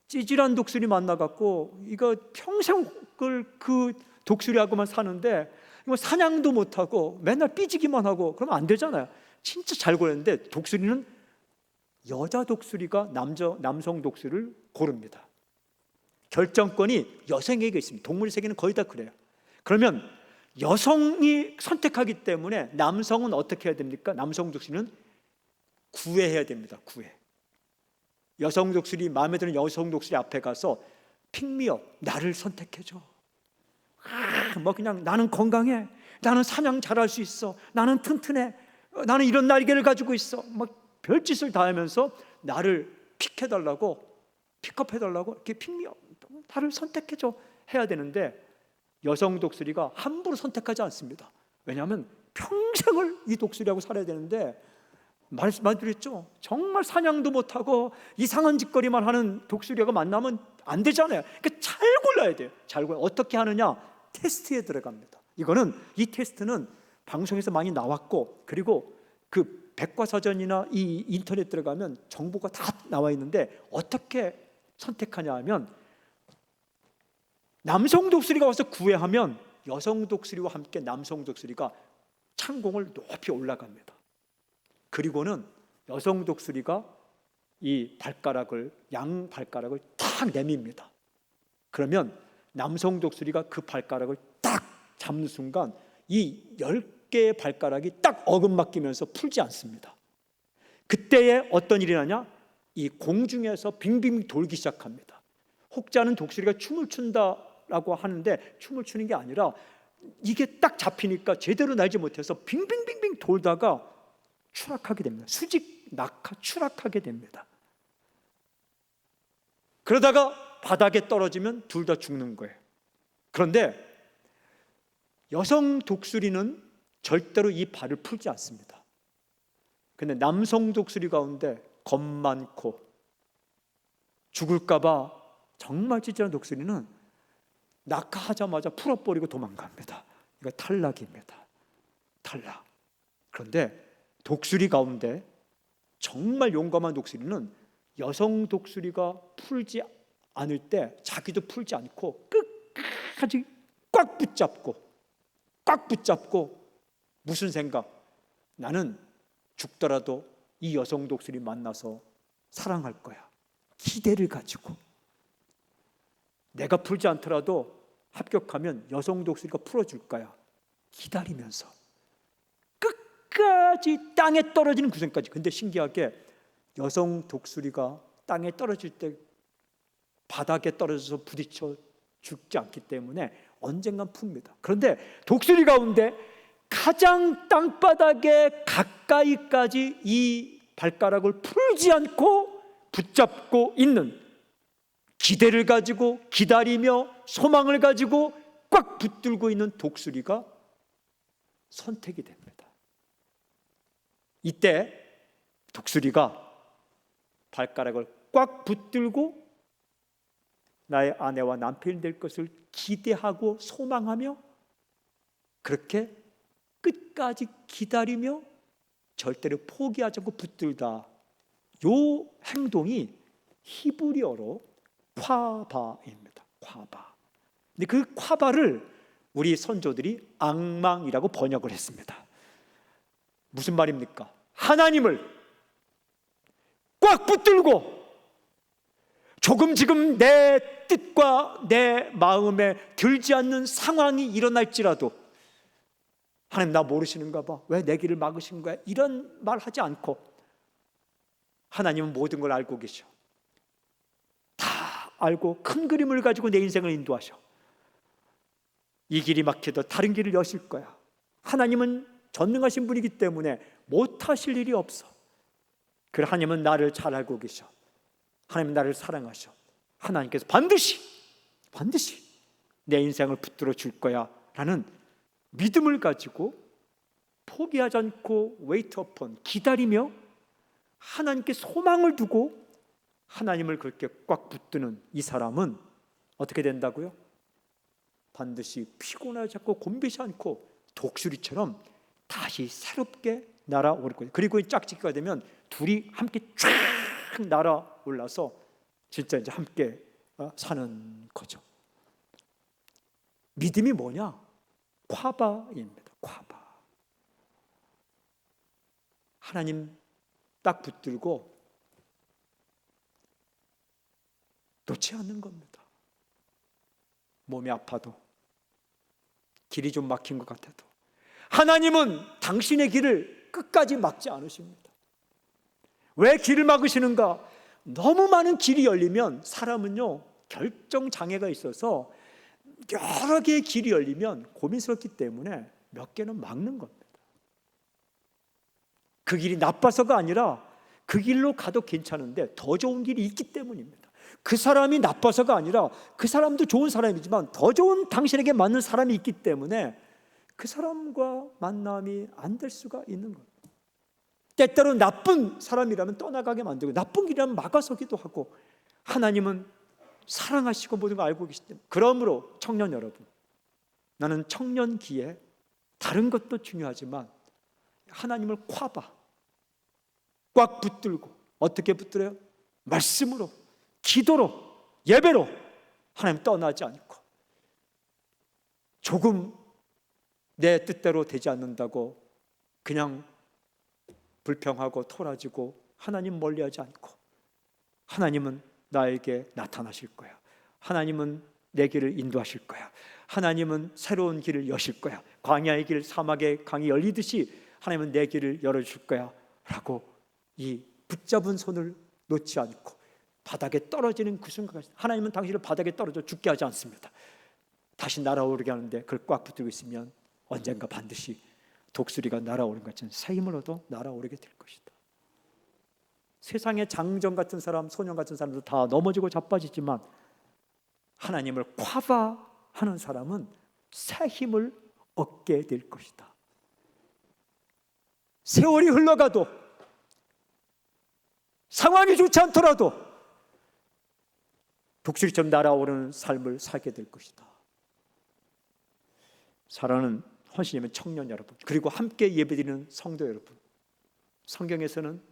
찌질한 독수리 만나갖고 이거 평생을 그 독수리하고만 사는데 이거 사냥도 못하고 맨날 삐지기만 하고 그러면 안 되잖아요. 진짜 잘 골랐는데 독수리는 여자 독수리가 남성 독수리를 고릅니다. 결정권이 여성에게 있습니다. 동물 세계는 거의 다 그래요. 그러면 여성이 선택하기 때문에 남성은 어떻게 해야 됩니까? 남성 독수리는 구애해야 됩니다. 구애. 여성 독수리, 마음에 드는 여성 독수리 앞에 가서 픽미업, 나를 선택해줘. 뭐 그냥 나는 건강해, 나는 사냥 잘할 수 있어, 나는 튼튼해, 나는 이런 날개를 가지고 있어, 막 별짓을 다 하면서 나를 픽해달라고, 픽업해달라고 이렇게 픽미업, 나를 선택해줘 해야 되는데 여성 독수리가 함부로 선택하지 않습니다. 왜냐하면 평생을 이 독수리하고 살아야 되는데, 말씀드렸죠. 정말 사냥도 못하고 이상한 짓거리만 하는 독수리하고 만나면 안 되잖아요. 그러니까 잘 골라야 돼요. 잘 골라. 어떻게 하느냐? 테스트에 들어갑니다. 이 테스트는 방송에서 많이 나왔고, 그리고 그 백과사전이나 이 인터넷 들어가면 정보가 다 나와 있는데, 어떻게 선택하냐 하면, 남성 독수리가 와서 구애하면 여성 독수리와 함께 남성 독수리가 창공을 높이 올라갑니다. 그리고는 여성 독수리가 이 양 발가락을 탁 내밉니다. 그러면 남성 독수리가 그 발가락을 딱 잡는 순간 이 10개의 발가락이 딱 어긋맞기면서 풀지 않습니다. 그때에 어떤 일이 나냐? 이 공중에서 빙빙 돌기 시작합니다. 혹자는 독수리가 춤을 춘다라고 하는데, 춤을 추는 게 아니라 이게 딱 잡히니까 제대로 날지 못해서 빙빙빙빙 돌다가 추락하게 됩니다. 낙하 추락하게 됩니다. 그러다가 바닥에 떨어지면 둘 다 죽는 거예요. 그런데 여성 독수리는 절대로 이 발을 풀지 않습니다. 근데 남성 독수리 가운데 겁 많고 죽을까 봐 정말 찌질한 독수리는 낙하하자마자 풀어버리고 도망갑니다. 이거 탈락입니다. 탈락. 그런데 독수리 가운데 정말 용감한 독수리는 여성 독수리가 풀지 않을 때 자기도 풀지 않고 끝까지 꽉 붙잡고 무슨 생각? 나는 죽더라도 이 여성 독수리 만나서 사랑할 거야. 기대를 가지고. 내가 풀지 않더라도 합격하면 여성 독수리가 풀어줄 거야. 기다리면서 끝까지 땅에 떨어지는 구생까지. 근데 신기하게 여성 독수리가 땅에 떨어질 때 바닥에 떨어져서 부딪혀 죽지 않기 때문에 언젠간 풉니다. 그런데 독수리 가운데 가장 땅바닥에 가까이까지 이 발가락을 풀지 않고 붙잡고 있는, 기대를 가지고 기다리며 소망을 가지고 꽉 붙들고 있는 독수리가 선택이 됩니다. 이때 독수리가 발가락을 꽉 붙들고 나의 아내와 남편이 될 것을 기대하고 소망하며 그렇게 끝까지 기다리며 절대로 포기하지 않고 붙들다. 요 행동이 히브리어로 콰바입니다. 콰바. 근데 그 콰바를 우리 선조들이 앙망이라고 번역을 했습니다. 무슨 말입니까? 하나님을 꽉 붙들고 조금 지금 내 뜻과 내 마음에 들지 않는 상황이 일어날지라도 하나님 나 모르시는가 봐. 왜 내 길을 막으신 거야? 이런 말 하지 않고 하나님은 모든 걸 알고 계셔. 다 알고 큰 그림을 가지고 내 인생을 인도하셔. 이 길이 막혀도 다른 길을 여실 거야. 하나님은 전능하신 분이기 때문에 못하실 일이 없어. 그 하나님은 나를 잘 알고 계셔. 하나님 나를 사랑하셔. 하나님께서 반드시 내 인생을 붙들어 줄 거야 라는 믿음을 가지고 포기하지 않고 웨이트 어폰 기다리며 하나님께 소망을 두고 하나님을 그렇게 꽉 붙드는 이 사람은 어떻게 된다고요? 반드시 피곤하지 않고 곤비지 않고 독수리처럼 다시 새롭게 날아올 거예요. 그리고 짝짓기가 되면 둘이 함께 쫙 날아올라서 진짜 이제 함께 사는 거죠. 믿음이 뭐냐? 콰바입니다. 콰바. 하나님 딱 붙들고 놓지 않는 겁니다. 몸이 아파도 길이 좀 막힌 것 같아도 하나님은 당신의 길을 끝까지 막지 않으십니다. 왜 길을 막으시는가? 너무 많은 길이 열리면 사람은요 결정장애가 있어서 여러 개의 길이 열리면 고민스럽기 때문에 몇 개는 막는 겁니다. 그 길이 나빠서가 아니라 그 길로 가도 괜찮은데 더 좋은 길이 있기 때문입니다. 그 사람이 나빠서가 아니라 그 사람도 좋은 사람이지만 더 좋은 당신에게 맞는 사람이 있기 때문에 그 사람과 만남이 안 될 수가 있는 겁니다. 때때로 나쁜 사람이라면 떠나가게 만들고 나쁜 길이라면 막아서기도 하고 하나님은 사랑하시고 모든 걸 알고 계시기 때문에 그러므로 청년 여러분 나는 청년기에 다른 것도 중요하지만 하나님을 콰바 꽉 붙들고 어떻게 붙들어요? 말씀으로 기도로 예배로 하나님 떠나지 않고 조금 내 뜻대로 되지 않는다고 그냥 불평하고 토라지고 하나님 멀리하지 않고 하나님은 나에게 나타나실 거야. 하나님은 내 길을 인도하실 거야. 하나님은 새로운 길을 여실 거야. 광야의 길, 사막의 강이 열리듯이 하나님은 내 길을 열어줄 거야 라고 이 붙잡은 손을 놓지 않고 바닥에 떨어지는 그 순간까지 하나님은 당신을 바닥에 떨어져 죽게 하지 않습니다. 다시 날아오르게 하는데 그걸 꽉 붙들고 있으면 언젠가 반드시 독수리가 날아오는 것처럼 새 힘을 얻어 날아오르게 될 것이다. 세상에 장정 같은 사람, 소년 같은 사람도 다 넘어지고 자빠지지만 하나님을 콰바하는 사람은 새 힘을 얻게 될 것이다. 세월이 흘러가도 상황이 좋지 않더라도 독수리처럼 날아오르는 삶을 살게 될 것이다. 사랑하는 헌신님의 청년 여러분, 그리고 함께 예배드리는 성도 여러분, 성경에서는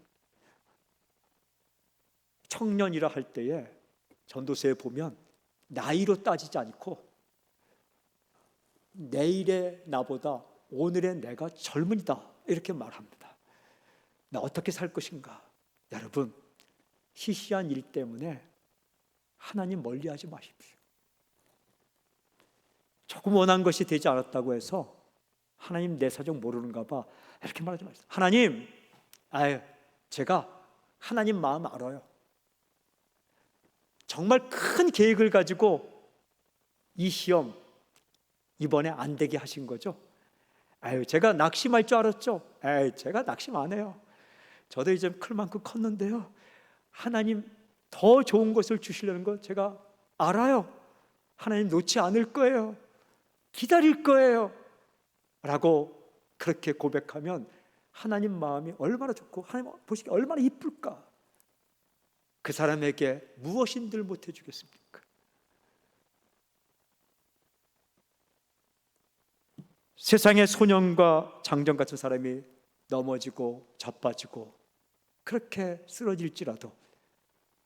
청년이라 할 때에 전도서에 보면 나이로 따지지 않고 내일의 나보다 오늘의 내가 젊은이다 이렇게 말합니다. 나 어떻게 살 것인가? 여러분, 시시한 일 때문에 하나님 멀리하지 마십시오. 조금 원한 것이 되지 않았다고 해서 하나님 내 사정 모르는가 봐 이렇게 말하지 마세요. 하나님, 제가 하나님 마음 알아요. 정말 큰 계획을 가지고 이 시험 이번에 안 되게 하신 거죠? 제가 낙심할 줄 알았죠? 제가 낙심 안 해요. 저도 이제 클 만큼 컸는데요. 하나님 더 좋은 것을 주시려는 거 제가 알아요. 하나님 놓지 않을 거예요. 기다릴 거예요. 라고 그렇게 고백하면 하나님 마음이 얼마나 좋고 하나님 보시기에 얼마나 이쁠까. 그 사람에게 무엇인들 못해 주겠습니까? 세상의 소년과 장정 같은 사람이 넘어지고 자빠지고 그렇게 쓰러질지라도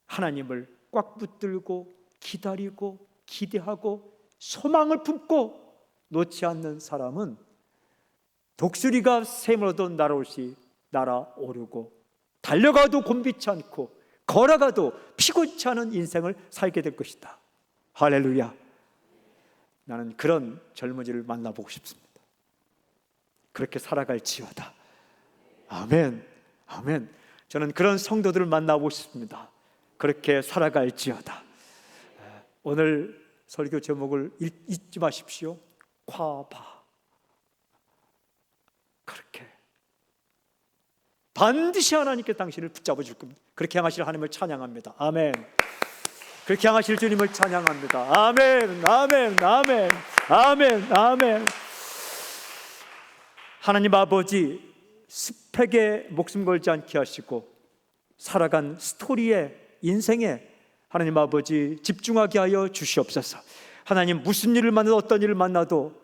하나님을 꽉 붙들고 기다리고 기대하고 소망을 품고 놓지 않는 사람은 독수리가 샘으로도 날아오르고 달려가도 곤비치 않고 걸어가도 피곤치 않은 인생을 살게 될 것이다. 할렐루야. 나는 그런 젊은이를 만나보고 싶습니다. 그렇게 살아갈지어다. 아멘. 아멘. 저는 그런 성도들을 만나보고 싶습니다. 그렇게 살아갈지어다. 오늘 설교 제목을 잊지 마십시오. 과바. 그렇게 반드시 하나님께 당신을 붙잡아 줄 겁니다. 그렇게 향하실 하나님을 찬양합니다. 아멘. 그렇게 향하실 주님을 찬양합니다. 아멘. 아멘. 아멘. 아멘. 아멘. 하나님 아버지 스펙에 목숨 걸지 않게 하시고 살아간 스토리에 인생에 하나님 아버지 집중하게 하여 주시옵소서. 하나님 무슨 일을 만나도 어떤 일을 만나도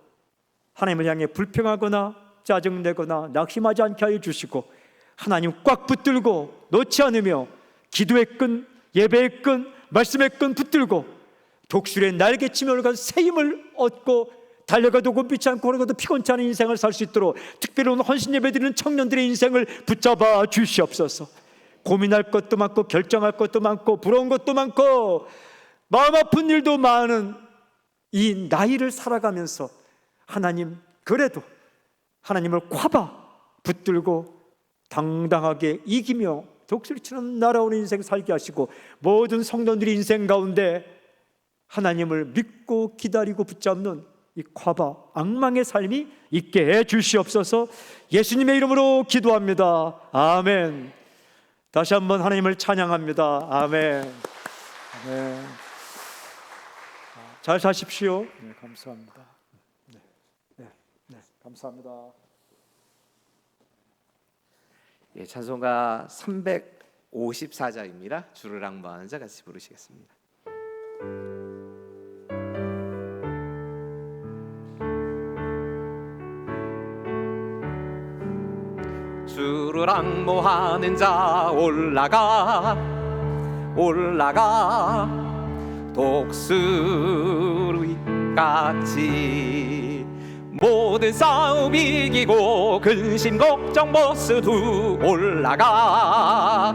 하나님을 향해 불평하거나 짜증내거나 낙심하지 않게 하여 주시고 하나님 꽉 붙들고 놓지 않으며 기도의 끈, 예배의 끈, 말씀의 끈 붙들고 독수리의 날개치며 올라간 새 힘을 얻고 달려가도 곤비치 않고 걸어가도 피곤치 않은 인생을 살 수 있도록 특별히 오늘 헌신 예배드리는 청년들의 인생을 붙잡아 주시옵소서. 고민할 것도 많고 결정할 것도 많고 부러운 것도 많고 마음 아픈 일도 많은 이 나이를 살아가면서 하나님 그래도 하나님을 꽉 붙들고 당당하게 이기며 독수리처럼 날아오는 인생 살게 하시고 모든 성도들이 인생 가운데 하나님을 믿고 기다리고 붙잡는 이 과바 앙망의 삶이 있게 해 주시옵소서. 예수님의 이름으로 기도합니다. 아멘. 다시 한번 하나님을 찬양합니다. 아멘. 아멘. 잘 사십시오. 네, 감사합니다. 네, 감사합니다. 예, 찬송가 354장입니다. 주를 앙모하는 자 같이 부르시겠습니다. 주를 앙모하는 자 올라가 독수리같이 모든 싸움 이기고 근심 걱정 못쓰두 올라가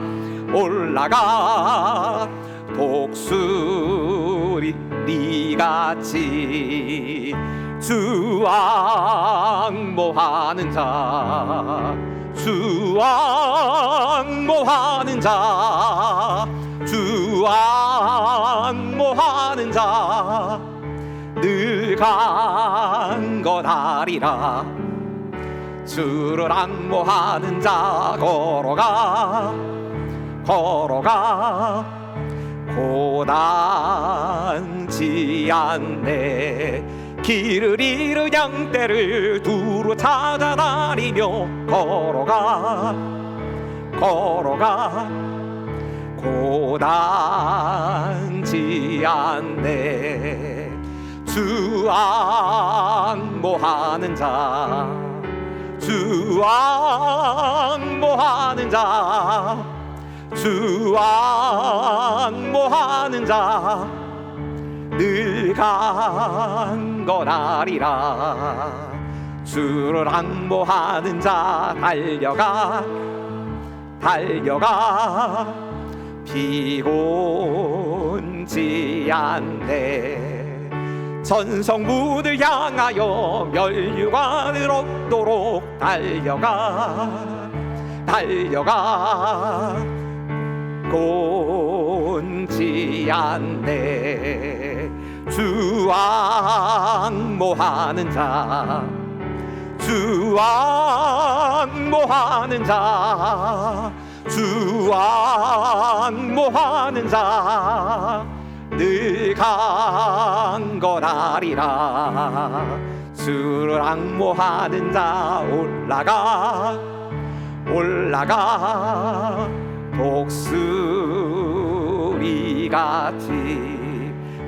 독수리같이 주 앙모하는 자 늘 강건하리라. 주를 앙모하는 자 걸어가 고단지 않네. 길을 잃은 양떼를 두루 찾아다니며 걸어가 고단지 않네. 주 앙모하는 자 늘 강건하리라. 주를 앙모하는 자 달려가 피곤지 않네. 전성문을 향하여 멸류관을 얻도록 달려가 곤지 않네. 주 앙모하는 자 늘 강건하리라. 주를 앙모하는 자 올라가 올라가 독수리같이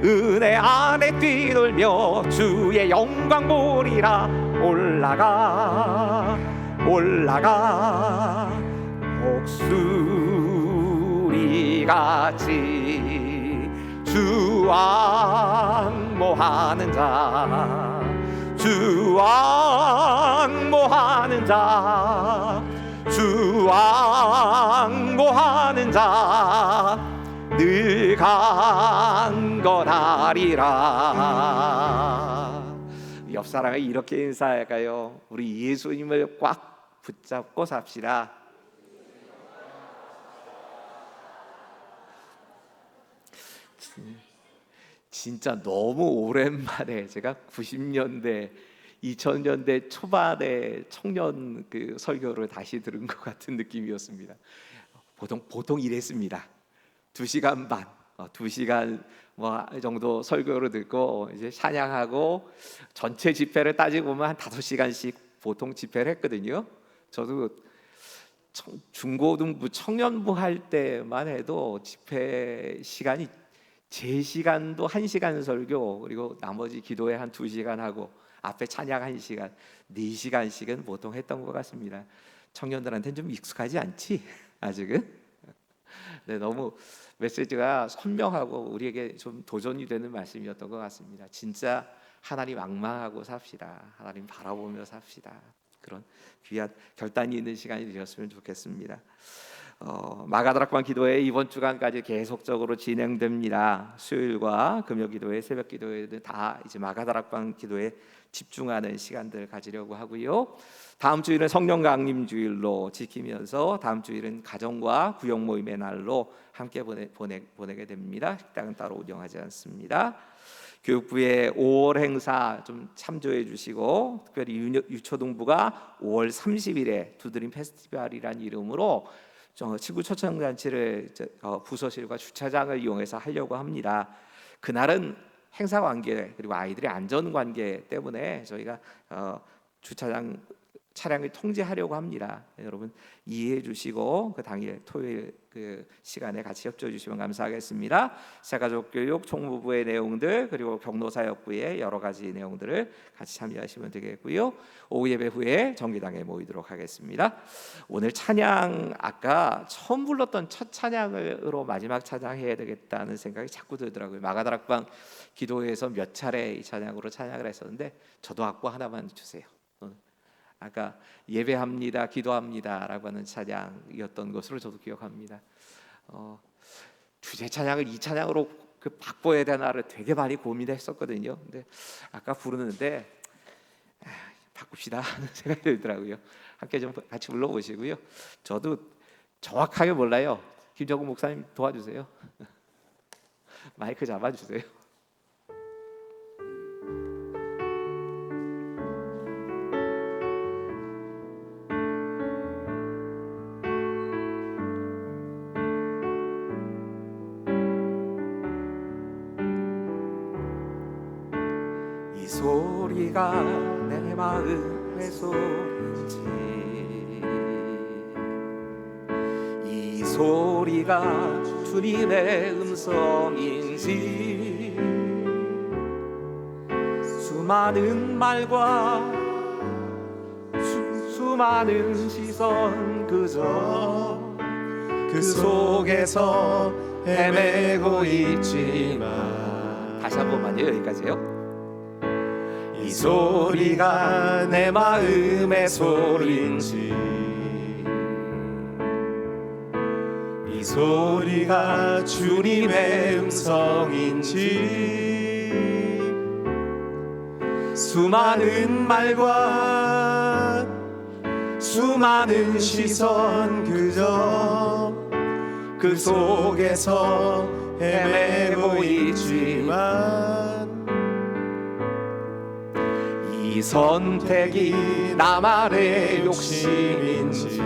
은혜 안에 뛰놀며 주의 영광 보리라 올라가 올라가 독수리같이 주 앙모하는 자 주 앙모하는 자 주 앙모하는 자 늘 강건하리라. 옆 사람에게 이렇게 인사할까요? 우리 예수님을 꽉 붙잡고 삽시다. 진짜 너무 오랜만에 제가 90년대 2000년대 초반에 청년 그 설교를 다시 들은 것 같은 느낌이었습니다. 보통 이랬습니다. 2시간 반, 2시간 뭐 정도 설교를 듣고 이제 찬양하고 전체 집회를 따지고 보면 한 5시간씩 보통 집회를 했거든요. 저도 중고등부 청년부 할 때만 해도 집회 시간이 제 시간도 1시간 설교 그리고 나머지 기도회 한 2시간 하고 앞에 찬양 1시간, 4시간씩은 보통 했던 것 같습니다. 청년들한테는 좀 익숙하지 않지? 아직은? 네, 너무 메시지가 선명하고 우리에게 좀 도전이 되는 말씀이었던 것 같습니다. 진짜 하나님 앙망하고 삽시다. 하나님 바라보며 삽시다. 그런 귀한 결단이 있는 시간이 되었으면 좋겠습니다. 마가다락방 기도회 이번 주간까지 계속적으로 진행됩니다. 수요일과 금요 기도회, 새벽 기도회는 다 이제 마가다락방 기도에 집중하는 시간들 가지려고 하고요. 다음 주일은 성령 강림 주일로 지키면서 다음 주일은 가정과 구역 모임의 날로 함께 보내게 됩니다. 식당은 따로 운영하지 않습니다. 교육부의 5월 행사 좀 참조해 주시고 특별히 유초등부가 5월 30일에 두드림 페스티벌이라는 이름으로 친구 초청잔치를 부서실과 주차장을 이용해서 하려고 합니다. 그날은 행사 관계 그리고 아이들의 안전 관계 때문에 저희가 주차장 차량을 통제하려고 합니다. 여러분 이해해 주시고 그 당일 토요일 그 시간에 같이 협조해 주시면 감사하겠습니다. 새가족교육 총무부의 내용들 그리고 경로사역부의 여러 가지 내용들을 같이 참여하시면 되겠고요. 오후 예배 후에 정기당에 모이도록 하겠습니다. 오늘 찬양 아까 처음 불렀던 첫 찬양으로 마지막 찬양해야 되겠다는 생각이 자꾸 들더라고요. 마가다락방 기도회에서 몇 차례 이 찬양으로 찬양을 했었는데 저도 악보 하나만 주세요. 아까 예배합니다, 기도합니다라고 하는 찬양이었던 것으로 저도 기억합니다. 주제 찬양을 이 찬양으로 바꿔야 되나를 되게 많이 고민했었거든요. 근데 아까 부르는데 바꿉시다 하는 생각이 들더라고요. 함께 좀 같이 불러보시고요. 저도 정확하게 몰라요. 김정국 목사님 도와주세요. 마이크 잡아주세요. 이 소리가 내 마음의 소리인지 이 소리가 주님의 음성인지 수많은 말과 수많은 시선 그저 그 속에서 헤매고 있지만 다시 한 번만요. 여기까지요. 이 소리가 내 마음의 소리인지 이 소리가 주님의 음성인지 수많은 말과 수많은 시선 그저 그 속에서 헤매고 있지만 이 선택이 나만의 욕심인지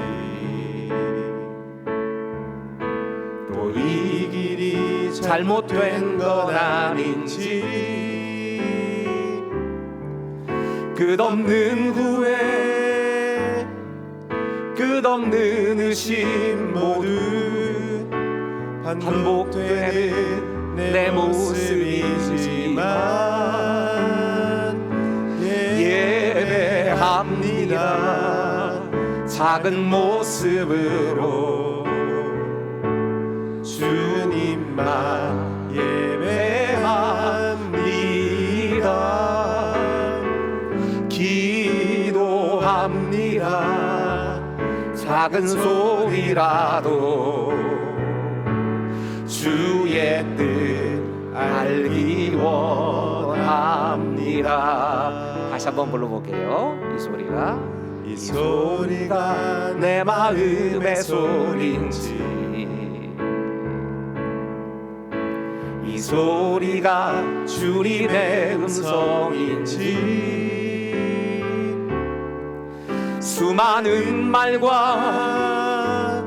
또 이 길이 잘못된 건 아닌지 끝없는 후회 끝없는 의심 모두 반복되는 내 모습이지만 예배합니다. 작은 모습으로 주님만 예배합니다. 기도합니다. 작은 소리라도 주의 뜻 알기 원합니다. 다시 한번 불러볼게요. 이 소리가 내 마음의 소리인지, 이 소리가 주님의 음성인지, 수많은 말과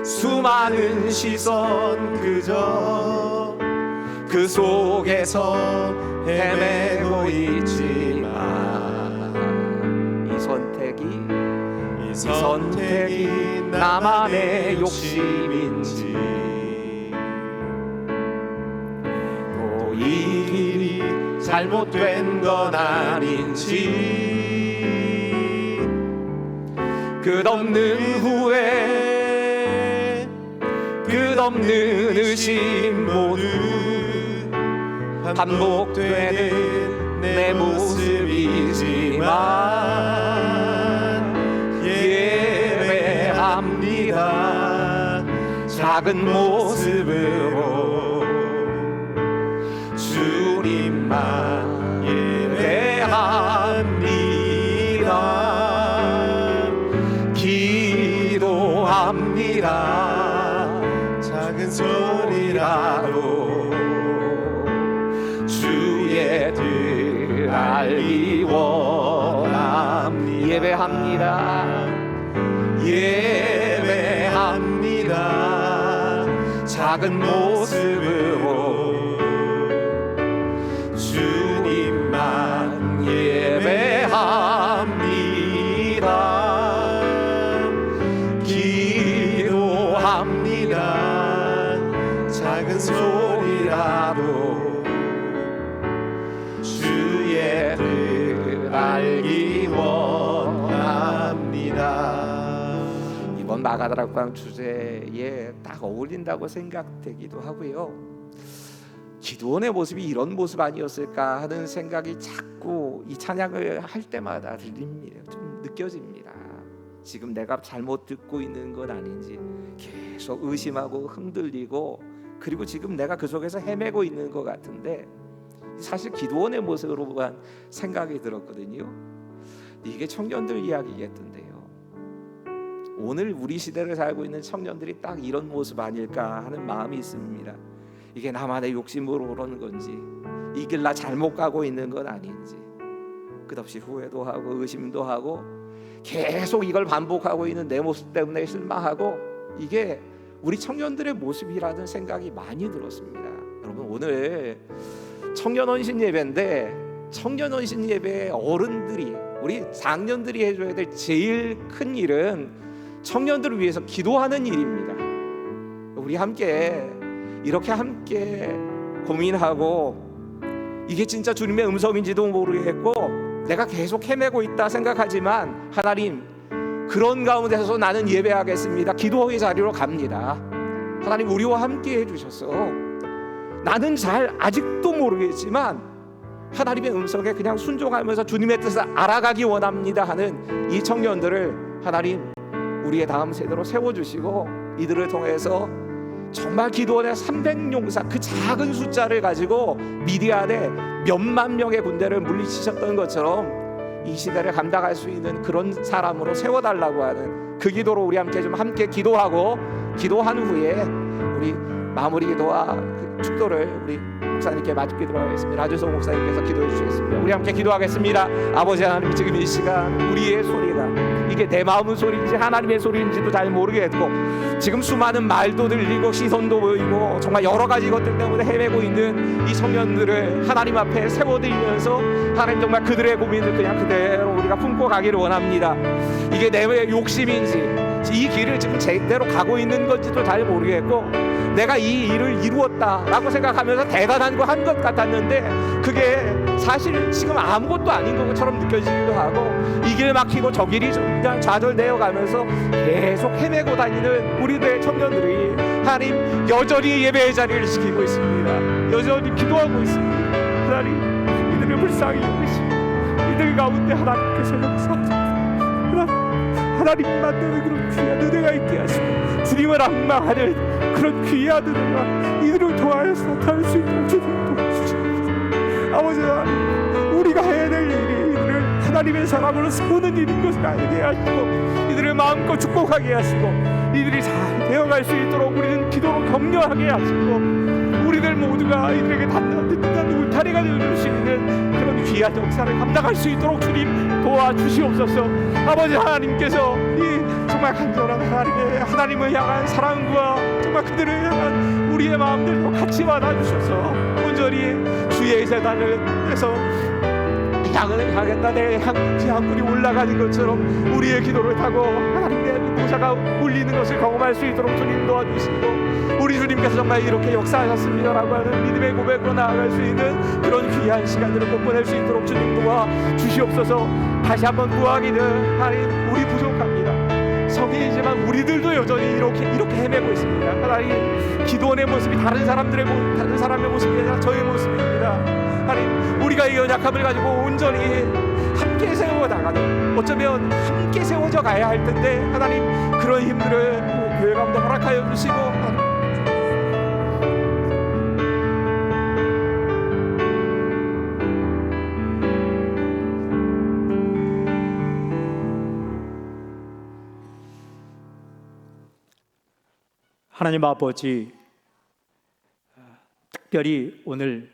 수많은 시선 그저 그 속에서 헤매고 있지만 이 선택이 나만의 욕심인지 또 이 길이 잘못된 건 아닌지 끝없는 후회 끝없는 의심 모두 반복되는 내 모습이지만 예배합니다. 작은 모습으로 주님만 예배합니다. 기도합니다. 작은 소리라도 주의 뜻 알기 원합니다. 예배합니다. 예배합니다. 작은 모습으로 주님만 예배합니다. 기도합니다. 작은 소리라도 주의 뜻 알기 원합니다. 이번 마가다락방 주제에 딱 어울린다고 생각되기도 하고요. 기도원의 모습이 이런 모습 아니었을까 하는 생각이 자꾸 이 찬양을 할 때마다 들립니다. 좀 느껴집니다. 지금 내가 잘못 듣고 있는 건 아닌지 계속 의심하고 흔들리고, 그리고 지금 내가 그 속에서 헤매고 있는 것 같은데 사실 기도원의 모습으로만 생각이 들었거든요. 이게 청년들 이야기겠던데요. 오늘 우리 시대를 살고 있는 청년들이 딱 이런 모습 아닐까 하는 마음이 있습니다. 이게 나만의 욕심으로 그러는 건지, 이 길 나 잘못 가고 있는 건 아닌지 끝없이 후회도 하고 의심도 하고 계속 이걸 반복하고 있는 내 모습 때문에 실망하고, 이게 우리 청년들의 모습이라는 생각이 많이 들었습니다. 여러분, 오늘 청년헌신 예배인데 청년헌신 예배의 어른들이, 우리 장년들이 해줘야 될 제일 큰 일은 청년들을 위해서 기도하는 일입니다. 우리 함께 이렇게 함께 고민하고, 이게 진짜 주님의 음성인지도 모르겠고 내가 계속 헤매고 있다 생각하지만, 하나님 그런 가운데서 나는 예배하겠습니다. 기도의 자리로 갑니다. 하나님 우리와 함께 해주셔서 나는 잘 아직도 모르겠지만 하나님의 음성에 그냥 순종하면서 주님의 뜻을 알아가기 원합니다 하는 이 청년들을 하나님 우리의 다음 세대로 세워주시고, 이들을 통해서 정말 기도원의 300용사 그 작은 숫자를 가지고 미디안에 몇만 명의 군대를 물리치셨던 것처럼 이 시대를 감당할 수 있는 그런 사람으로 세워달라고 하는 그 기도로 우리 함께 좀 함께 기도하고, 기도한 후에 우리 마무리 기도와 그 축도를 우리 목사님께 맡기도록 하겠습니다. 라준석 목사님께서 기도해 주시겠습니다. 우리 함께 기도하겠습니다. 아버지 하나님, 지금 이 시간 우리의 소리가 이게 내 마음의 소리인지 하나님의 소리인지도 잘 모르겠고, 지금 수많은 말도 들리고 시선도 보이고 정말 여러 가지 것들 때문에 헤매고 있는 이 청년들을 하나님 앞에 세워드리면서 하나님 정말 그들의 고민을 그냥 그대로 우리가 품고 가기를 원합니다. 이게 내 욕심인지 이 길을 지금 제대로 가고 있는 건지도 잘 모르겠고, 내가 이 일을 이루었다라고 생각하면서 대단한 거 한 것 같았는데 그게 사실 지금 아무것도 아닌 것처럼 느껴지기도 하고, 이 길 막히고 저 길이 그냥 좌절되어 가면서 계속 헤매고 다니는 우리들의 청년들이 하나님 여전히 예배의 자리를 지키고 있습니다. 여전히 기도하고 있습니다. 하나님, 이들을 불쌍히 여기시고 이들 가운데 하나님께서 역사하셔서 하나님이 만드는 그런 귀한 은혜가 있게 하시고, 주님을 앙망하는 그런 귀한 은혜가 이들을 통하여서 나타날 수 있도록 주님 도와주시옵소서. 아버지 하나님, 우리가 해야 될 일이 이들을 하나님의 사람으로 세우는 일인 것을 알게 하시고, 이들을 마음껏 축복하게 하시고, 이들이 잘 되어갈 수 있도록 우리는 기도로 격려하게 하시고, 우리들 모두가 이들에게 단단한 울타리가 되어줄 수 있는 그런 귀한 역사를 감당할 수 있도록 주님 도와주시옵소서. 아버지 하나님께서 이 정말 간절한 하나님을 향한 사랑과 정말 그들을 향한 우리의 마음들도 같이 받아주셔서 온전히 주의 재단을 해서 향을 향했다 내 향불이 올라가는 것처럼 우리의 기도를 타고 하나님의 모사가 울리는 것을 경험할 수 있도록 주님 도와주시고, 우리 주님께서 정말 이렇게 역사하셨습니다라고 하는 믿음의 고백으로 나아갈 수 있는 그런 귀한 시간들을 꼭 보낼 수 있도록 주님 도와주시옵소서. 다시 한번 구하기는 하나님, 우리 부족합니다. 성인이지만 우리들도 여전히 이렇게 헤매고 있습니다. 하나님, 기도원의 모습이 다른 사람의 모습이 아니라 저의 모습입니다. 하나님, 우리가 이 연약함을 가지고 온전히 함께 세워 나가는, 어쩌면 함께 세워져 가야 할 텐데 하나님, 그런 힘들을 교회 가운데 허락하여 주시고, 하나님 아버지, 특별히 오늘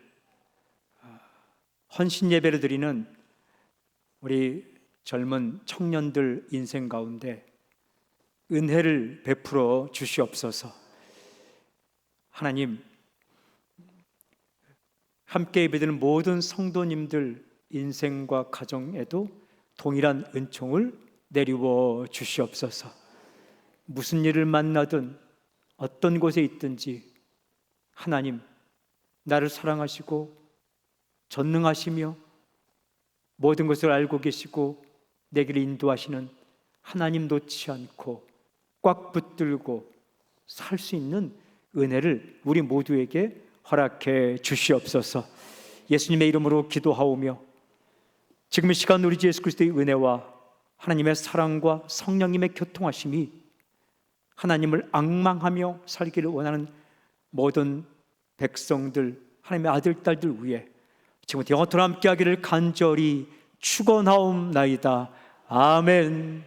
헌신 예배를 드리는 우리 젊은 청년들 인생 가운데 은혜를 베풀어 주시옵소서. 하나님, 함께 예배드리는 모든 성도님들 인생과 가정에도 동일한 은총을 내리워 주시옵소서. 무슨 일을 만나든 어떤 곳에 있든지 하나님, 나를 사랑하시고 전능하시며 모든 것을 알고 계시고 내 길을 인도하시는 하나님 놓지 않고 꽉 붙들고 살 수 있는 은혜를 우리 모두에게 허락해 주시옵소서. 예수님의 이름으로 기도하오며, 지금 이 시간 우리 주 예수 그리스도의 은혜와 하나님의 사랑과 성령님의 교통하심이 하나님을 앙망하며 살기를 원하는 모든 백성들, 하나님의 아들, 딸들 위해 지금부터 영원토록 함께하기를 간절히 축원하옵나이다. 아멘.